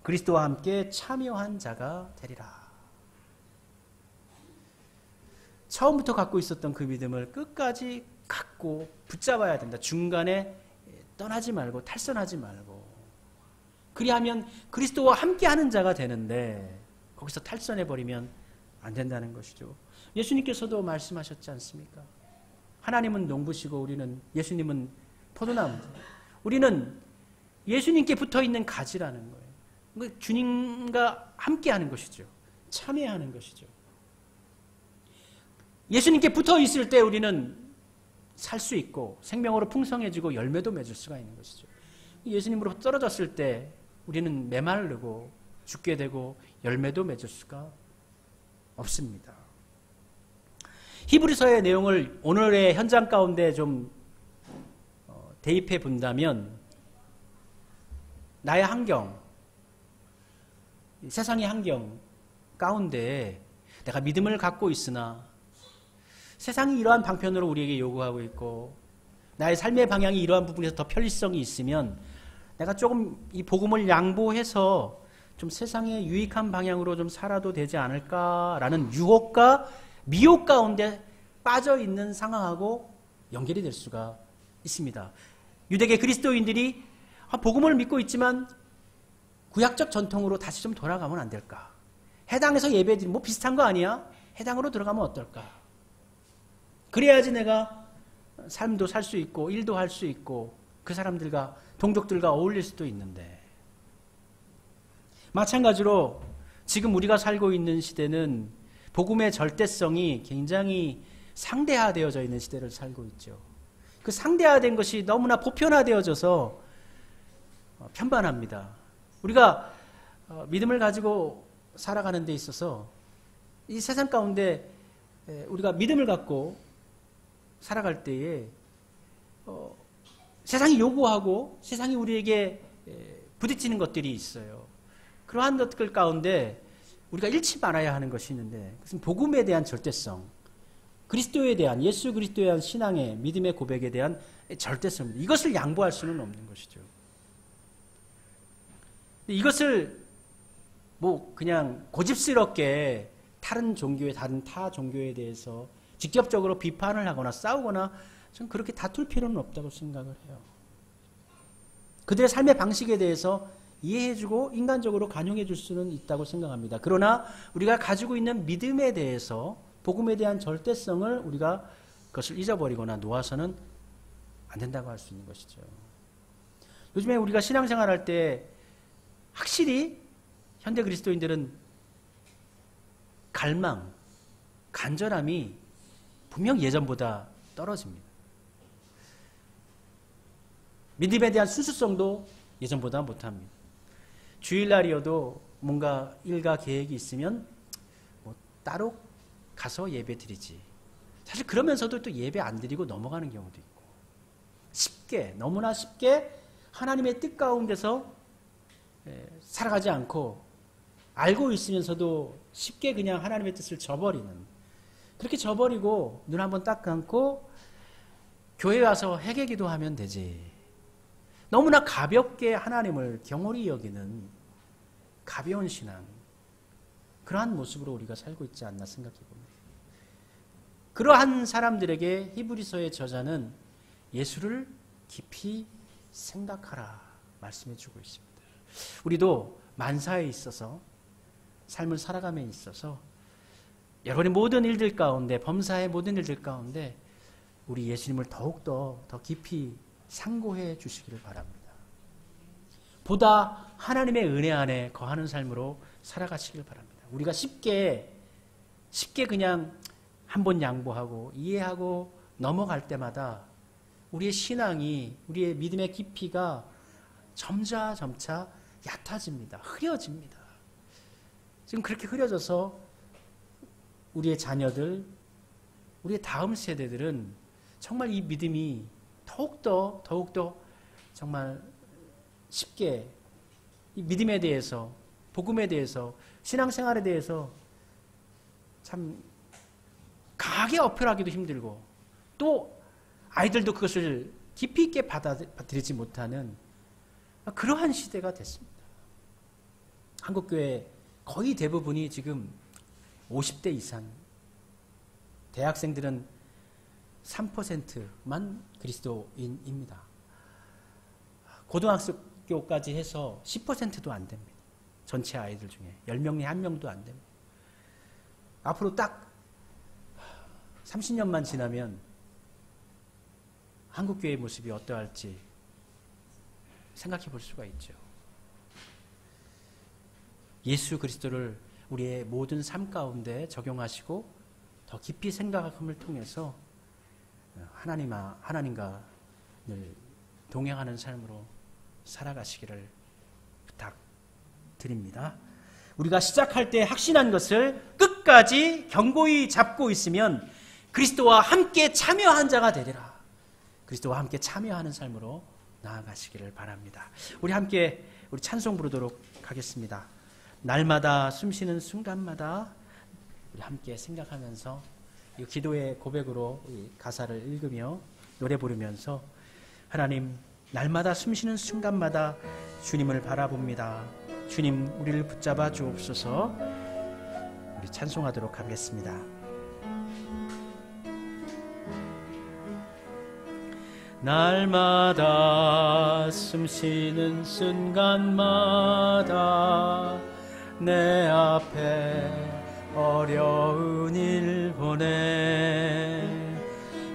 그리스도와 함께 참여한 자가 되리라. 처음부터 갖고 있었던 그 믿음을 끝까지 갖고 붙잡아야 된다. 중간에 떠나지 말고 탈선하지 말고. 그리하면 그리스도와 함께하는 자가 되는데 거기서 탈선해버리면 안 된다는 것이죠. 예수님께서도 말씀하셨지 않습니까? 하나님은 농부시고 예수님은 포도나무. 우리는 예수님께 붙어있는 가지라는 거예요. 주님과 함께하는 것이죠. 참여하는 것이죠. 예수님께 붙어 있을 때 우리는 살 수 있고 생명으로 풍성해지고 열매도 맺을 수가 있는 것이죠. 예수님으로부터 떨어졌을 때 우리는 메마르고 죽게 되고 열매도 맺을 수가 없습니다. 히브리서의 내용을 오늘의 현장 가운데 좀 대입해 본다면, 나의 환경, 세상의 환경 가운데 내가 믿음을 갖고 있으나 세상이 이러한 방편으로 우리에게 요구하고 있고 나의 삶의 방향이 이러한 부분에서 더 편리성이 있으면 내가 조금 이 복음을 양보해서 좀 세상에 유익한 방향으로 좀 살아도 되지 않을까라는 유혹과 미혹 가운데 빠져 있는 상황하고 연결이 될 수가 있습니다. 유대계 그리스도인들이 복음을 믿고 있지만 구약적 전통으로 다시 좀 돌아가면 안 될까? 해당에서 예배드리면 뭐 비슷한 거 아니야? 해당으로 들어가면 어떨까? 그래야지 내가 삶도 살 수 있고 일도 할 수 있고 그 사람들과 동족들과 어울릴 수도 있는데, 마찬가지로 지금 우리가 살고 있는 시대는 복음의 절대성이 굉장히 상대화되어져 있는 시대를 살고 있죠. 그 상대화된 것이 너무나 보편화되어져서 편반합니다. 우리가 믿음을 가지고 살아가는 데 있어서 이 세상 가운데 우리가 믿음을 갖고 살아갈 때에 세상이 요구하고 세상이 우리에게 부딪히는 것들이 있어요. 그러한 것들 가운데 우리가 잃지 말아야 하는 것이 있는데, 그것은 복음에 대한 절대성, 그리스도에 대한, 예수 그리스도에 대한 신앙의 믿음의 고백에 대한 절대성입니다. 이것을 양보할 수는 없는 것이죠. 이것을 뭐 그냥 고집스럽게 다른 종교의, 다른 타 종교에 대해서 직접적으로 비판을 하거나 싸우거나 전 그렇게 다툴 필요는 없다고 생각을 해요. 그들의 삶의 방식에 대해서 이해해주고 인간적으로 간용해 줄 수는 있다고 생각합니다. 그러나 우리가 가지고 있는 믿음에 대해서, 복음에 대한 절대성을 우리가 그것을 잊어버리거나 놓아서는 안 된다고 할 수 있는 것이죠. 요즘에 우리가 신앙생활할 때 확실히 현대 그리스도인들은 갈망, 간절함이 분명 예전보다 떨어집니다. 믿음에 대한 순수성도 예전보다 못합니다. 주일날이어도 뭔가 일과 계획이 있으면 뭐 따로 가서 예배 드리지. 사실 그러면서도 또 예배 안 드리고 넘어가는 경우도 있고, 쉽게, 너무나 쉽게 하나님의 뜻 가운데서 살아가지 않고 알고 있으면서도 쉽게 그냥 하나님의 뜻을 저버리는, 그렇게 저버리고 눈 한번 딱 감고 교회 와서 회개기도 하면 되지. 너무나 가볍게 하나님을 경홀히 여기는 가벼운 신앙, 그러한 모습으로 우리가 살고 있지 않나 생각해 봅니다. 그러한 사람들에게 히브리서의 저자는 예수를 깊이 생각하라 말씀해 주고 있습니다. 우리도 만사에 있어서, 삶을 살아감에 있어서 여러분의 모든 일들 가운데, 범사의 모든 일들 가운데 우리 예수님을 더욱더 더 깊이 상고해 주시기를 바랍니다. 보다 하나님의 은혜 안에 거하는 삶으로 살아가시길 바랍니다. 우리가 쉽게 그냥 한번 양보하고 이해하고 넘어갈 때마다 우리의 신앙이, 우리의 믿음의 깊이가 점차 얕아집니다. 흐려집니다. 지금 그렇게 흐려져서 우리의 자녀들, 우리의 다음 세대들은 정말 이 믿음이 더욱더 정말 쉽게 이 믿음에 대해서, 복음에 대해서, 신앙생활에 대해서 참 강하게 어필하기도 힘들고, 또 아이들도 그것을 깊이 있게 받아들이지 못하는 그러한 시대가 됐습니다. 한국교회 거의 대부분이 지금 50대 이상, 대학생들은 3%만 그리스도인입니다. 고등학교까지 해서 10%도 안 됩니다. 전체 아이들 중에 10명 중에 1명도 안 됩니다. 앞으로 딱 30년만 지나면 한국교회의 모습이 어떠할지 생각해 볼 수가 있죠. 예수 그리스도를 우리의 모든 삶 가운데 적용하시고 더 깊이 생각함을 통해서 하나님과 늘 동행하는 삶으로 살아가시기를 부탁드립니다. 우리가 시작할 때 확신한 것을 끝까지 견고히 잡고 있으면 그리스도와 함께 참여한 자가 되리라. 그리스도와 함께 참여하는 삶으로 나아가시기를 바랍니다. 우리 함께 우리 찬송 부르도록 하겠습니다. 날마다 숨쉬는 순간마다 우리 함께 생각하면서 이 기도의 고백으로 이 가사를 읽으며 노래 부르면서 하나님, 날마다 숨쉬는 순간마다 주님을 바라봅니다. 주님, 우리를 붙잡아 주옵소서. 우리 찬송하도록 하겠습니다. 날마다 숨쉬는 순간마다 내 앞에 어려운 일 보내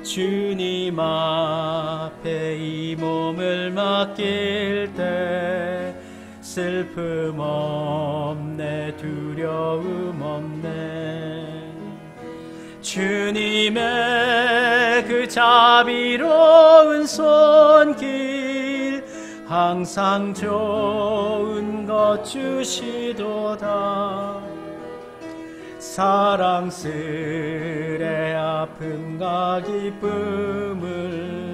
주님 앞에 이 몸을 맡길 때 슬픔 없네, 두려움 없네. 주님의 그 자비로운 손길 항상 좋은 것 주시도다. 사랑스레 아픔과 기쁨을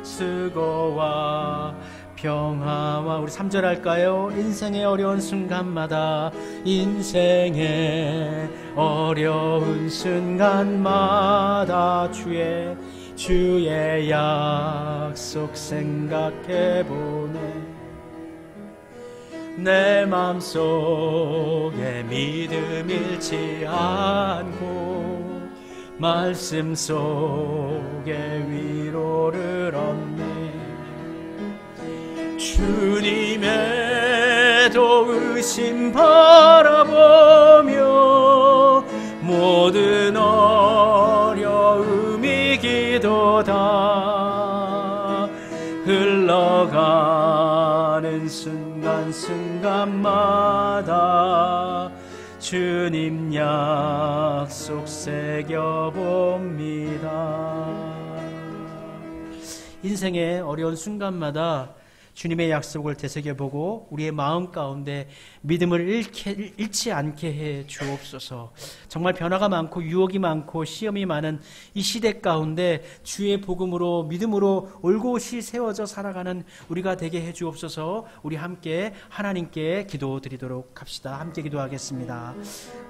수고와 평화와 우리 3절 할까요? 인생의 어려운 순간마다 인생의 어려운 순간마다 주의 약속 생각해보네. 내 맘속에 믿음 잃지 않고 말씀 속에 위로를 얻네. 주님의 도우심 바라보며 모든 어려움이 기도다. 흘러가는 순간순간마다 주님 약속 새겨봅니다. 인생의 어려운 순간마다 주님의 약속을 되새겨보고 우리의 마음 가운데 믿음을 잃지 않게 해 주옵소서. 정말 변화가 많고 유혹이 많고 시험이 많은 이 시대 가운데 주의 복음으로 믿음으로 올곧이 세워져 살아가는 우리가 되게 해 주옵소서. 우리 함께 하나님께 기도드리도록 합시다. 함께 기도하겠습니다.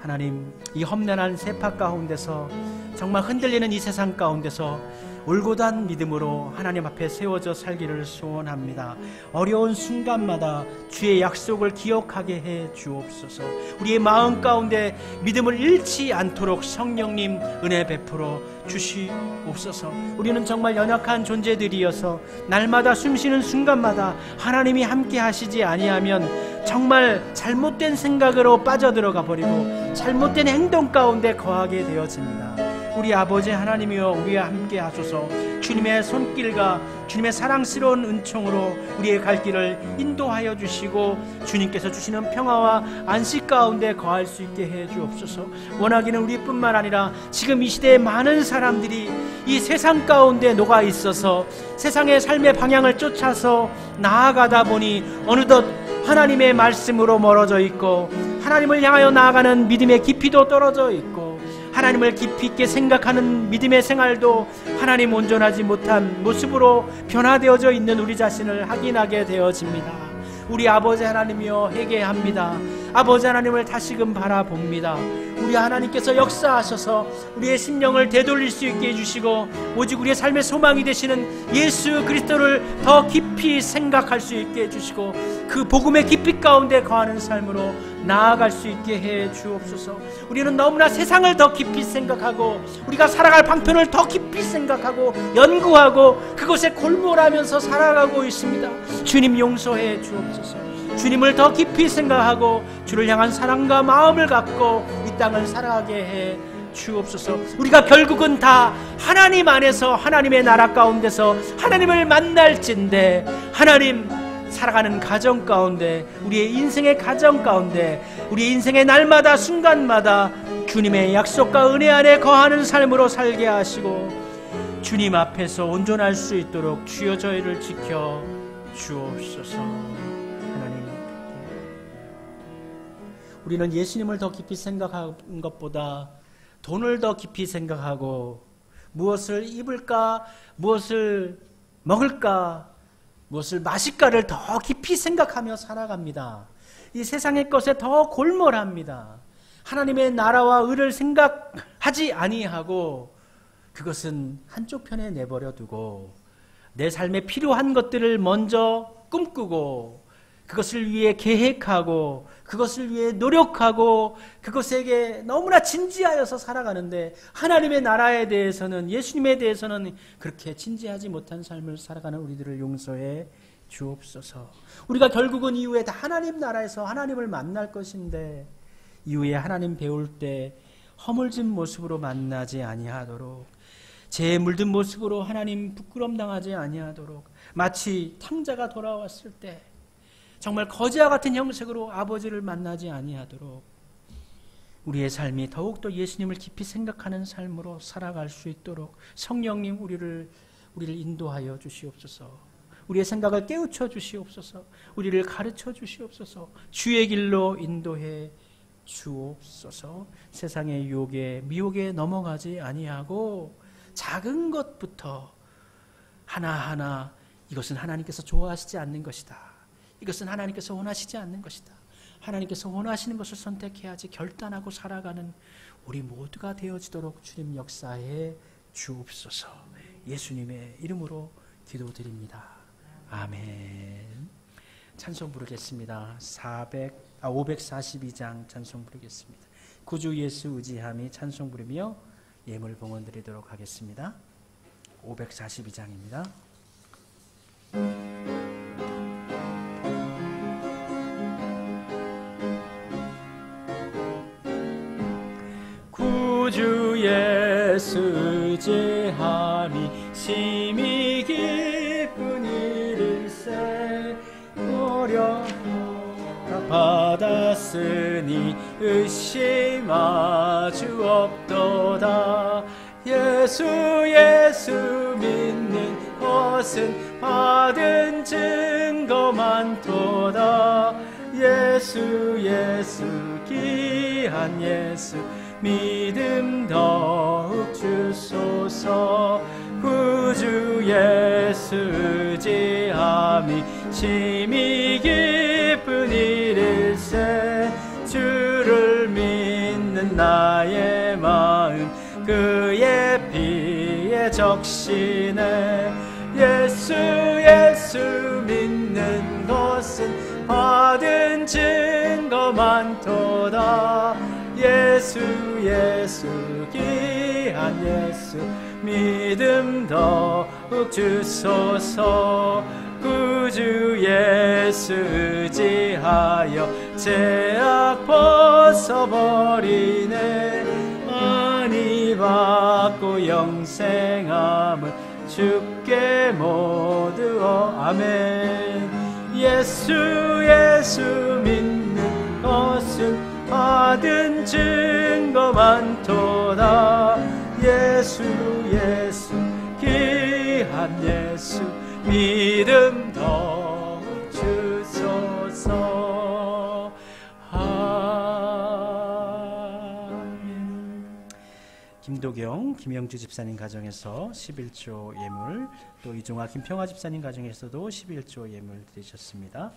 하나님, 이 험난한 세파 가운데서 정말 흔들리는 이 세상 가운데서 올곧은 믿음으로 하나님 앞에 세워져 살기를 소원합니다. 어려운 순간마다 주의 약속을 기억하게 해 주옵소서. 우리의 마음 가운데 믿음을 잃지 않도록 성령님 은혜 베풀어 주시옵소서. 우리는 정말 연약한 존재들이어서 날마다 숨쉬는 순간마다 하나님이 함께 하시지 아니하면 정말 잘못된 생각으로 빠져들어가 버리고 잘못된 행동 가운데 거하게 되어집니다. 우리 아버지 하나님이여 우리와 함께 하소서. 주님의 손길과 주님의 사랑스러운 은총으로 우리의 갈 길을 인도하여 주시고 주님께서 주시는 평화와 안식 가운데 거할 수 있게 해 주옵소서. 원하기는 우리뿐만 아니라 지금 이 시대에 많은 사람들이 이 세상 가운데 녹아 있어서 세상의 삶의 방향을 쫓아서 나아가다 보니 어느덧 하나님의 말씀으로 멀어져 있고 하나님을 향하여 나아가는 믿음의 깊이도 떨어져 있고 하나님을 깊이 있게 생각하는 믿음의 생활도 하나님 온전하지 못한 모습으로 변화되어져 있는 우리 자신을 확인하게 되어집니다. 우리 아버지 하나님이여 회개합니다. 아버지 하나님을 다시금 바라봅니다. 우리 하나님께서 역사하셔서 우리의 심령을 되돌릴 수 있게 해주시고 오직 우리의 삶의 소망이 되시는 예수 그리스도를 더 깊이 생각할 수 있게 해주시고 그 복음의 깊이 가운데 거하는 삶으로 나아갈 수 있게 해 주옵소서. 우리는 너무나 세상을 더 깊이 생각하고 우리가 살아갈 방편을 더 깊이 생각하고 연구하고 그곳에 골몰하면서 살아가고 있습니다. 주님 용서해 주옵소서. 주님을 더 깊이 생각하고 주를 향한 사랑과 마음을 갖고 이 땅을 살아가게 해 주옵소서. 우리가 결국은 다 하나님 안에서 하나님의 나라 가운데서 하나님을 만날진대 하나님 살아가는 가정 가운데 우리의 인생의 가정 가운데 우리의 인생의 날마다 순간마다 주님의 약속과 은혜 안에 거하는 삶으로 살게 하시고 주님 앞에서 온전할 수 있도록 주여 저희를 지켜 주옵소서. 하나님, 우리는 예수님을 더 깊이 생각하는 것보다 돈을 더 깊이 생각하고 무엇을 입을까, 무엇을 먹을까, 무엇을 마실까를 더 깊이 생각하며 살아갑니다. 이 세상의 것에 더 골몰합니다. 하나님의 나라와 의를 생각하지 아니하고 그것은 한쪽 편에 내버려 두고 내 삶에 필요한 것들을 먼저 꿈꾸고 그것을 위해 계획하고 그것을 위해 노력하고 그것에게 너무나 진지하여서 살아가는데 하나님의 나라에 대해서는 예수님에 대해서는 그렇게 진지하지 못한 삶을 살아가는 우리들을 용서해 주옵소서. 우리가 결국은 이후에 다 하나님 나라에서 하나님을 만날 것인데 이후에 하나님 배울 때 허물진 모습으로 만나지 아니하도록 죄에 물든 모습으로 하나님 부끄럼 당하지 아니하도록 마치 탕자가 돌아왔을 때 정말 거지와 같은 형식으로 아버지를 만나지 아니하도록 우리의 삶이 더욱더 예수님을 깊이 생각하는 삶으로 살아갈 수 있도록 성령님 우리를 인도하여 주시옵소서. 우리의 생각을 깨우쳐 주시옵소서. 우리를 가르쳐 주시옵소서. 주의 길로 인도해 주옵소서. 세상의 유혹에 미혹에 넘어가지 아니하고 작은 것부터 하나하나 이것은 하나님께서 좋아하시지 않는 것이다. 이것은 하나님께서 원하시지 않는 것이다. 하나님께서 원하시는 것을 선택해야지 결단하고 살아가는 우리 모두가 되어지도록 주님 역사해 주옵소서. 예수님의 이름으로 기도드립니다. 아멘. 찬송 부르겠습니다. 542장 찬송 부르겠습니다. 구주 예수 의지함이 찬송 부르며 예물 봉헌 드리도록 하겠습니다. 542장입니다. 구주 예수 의지함이 심히 깊은 일일세 어려움 받았으니 의심하주 없도다. 예수 믿는 것은 받은 증거 많도다. 예수 귀한 예수 믿음 더욱 주소서. 구주 예수 의지함이 심히 깊은 일일세 주를 믿는 나의 마음 그의 피에 나의 적시네. 예수 예수 믿는 것은 받은 증거 많도다. 예수 예수 귀한 예수 믿음 더욱 주소서. 구주 예수 의지하여 죄악 벗어버리네. 안위 받고 영생함을 주께 모두어. 아멘. 예수 예수 믿는 것은 받은 증거 많도다. 예수 예수 귀한 예수 믿음 더욱 주소서. 아멘. 김도경, 김영주 집사님 가정에서 11조 예물, 또 이종아, 김평화 집사님 가정에서도 11조 예물 드리셨습니다.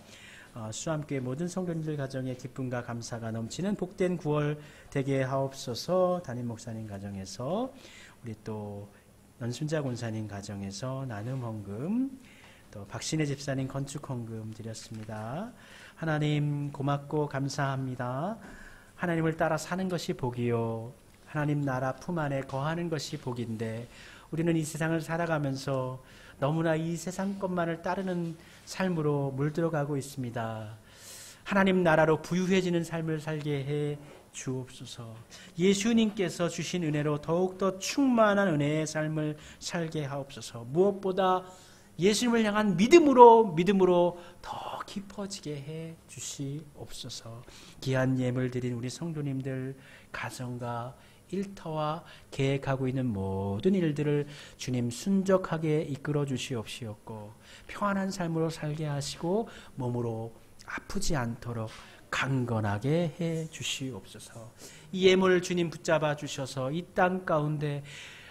수암교회 모든 성도님들 가정에 기쁨과 감사가 넘치는 복된 9월 되게 하옵소서. 담임 목사님 가정에서, 우리 또 연순자 권사님 가정에서 나눔 헌금, 또 박신혜 집사님 건축 헌금 드렸습니다. 하나님 고맙고 감사합니다. 하나님을 따라 사는 것이 복이요, 하나님 나라 품 안에 거하는 것이 복인데, 우리는 이 세상을 살아가면서 너무나 이 세상 것만을 따르는 삶으로 물들어가고 있습니다. 하나님 나라로 부유해지는 삶을 살게 해 주옵소서. 예수님께서 주신 은혜로 더욱더 충만한 은혜의 삶을 살게 하옵소서. 무엇보다 예수님을 향한 믿음으로 더 깊어지게 해 주시옵소서. 귀한 예물 드린 우리 성도님들 가정과 일터와 계획하고 있는 모든 일들을 주님 순적하게 이끌어 주시옵시옵고, 평안한 삶으로 살게 하시고 몸으로 아프지 않도록 강건하게 해 주시옵소서. 이 예물 주님 붙잡아 주셔서 이 땅 가운데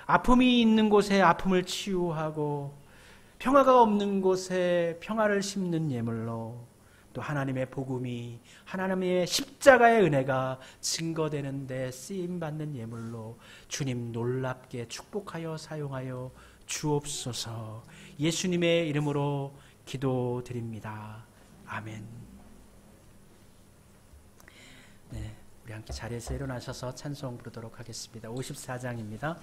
아픔이 있는 곳에 아픔을 치유하고 평화가 없는 곳에 평화를 심는 예물로, 또 하나님의 복음이, 하나님의 십자가의 은혜가 증거되는 데 쓰임받는 예물로 주님 놀랍게 축복하여 사용하여 주옵소서. 예수님의 이름으로 기도드립니다. 아멘. 네, 우리 함께 자리에서 일어나셔서 찬송 부르도록 하겠습니다. 54장입니다.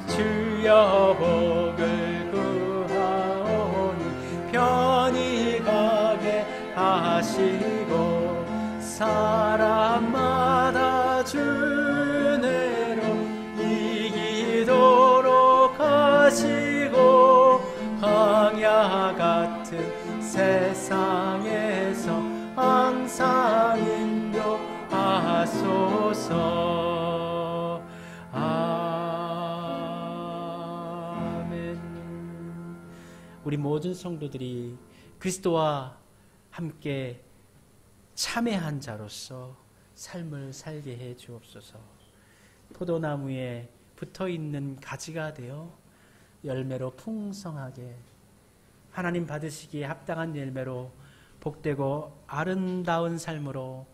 주여 복을 구하오니 편히 가게 하시고, 사람마다 주 은혜로 이기도록 하시고, 광야 같은 세상에서 항상 인도하소서. 우리 모든 성도들이 그리스도와 함께 참회한 자로서 삶을 살게 해 주옵소서. 포도나무에 붙어있는 가지가 되어 열매로 풍성하게, 하나님 받으시기에 합당한 열매로 복되고 아름다운 삶으로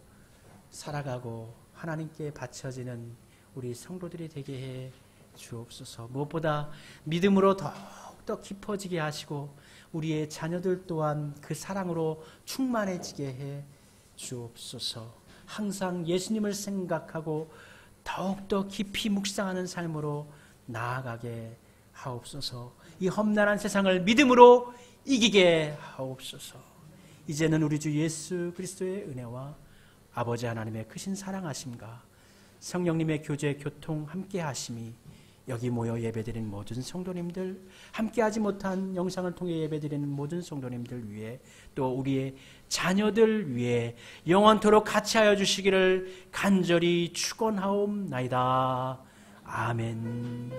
살아가고 하나님께 바쳐지는 우리 성도들이 되게 해 주옵소서. 무엇보다 믿음으로 더욱더 깊어지게 하시고 우리의 자녀들 또한 그 사랑으로 충만해지게 해 주옵소서. 항상 예수님을 생각하고 더욱더 깊이 묵상하는 삶으로 나아가게 하옵소서. 이 험난한 세상을 믿음으로 이기게 하옵소서. 이제는 우리 주 예수 그리스도의 은혜와 아버지 하나님의 크신 사랑하심과 성령님의 교제 교통 함께 하심이 여기 모여 예배드리는 모든 성도님들, 함께하지 못한 영상을 통해 예배드리는 모든 성도님들 위해, 또 우리의 자녀들 위해 영원토록 같이하여 주시기를 간절히 축원하옵나이다. 아멘.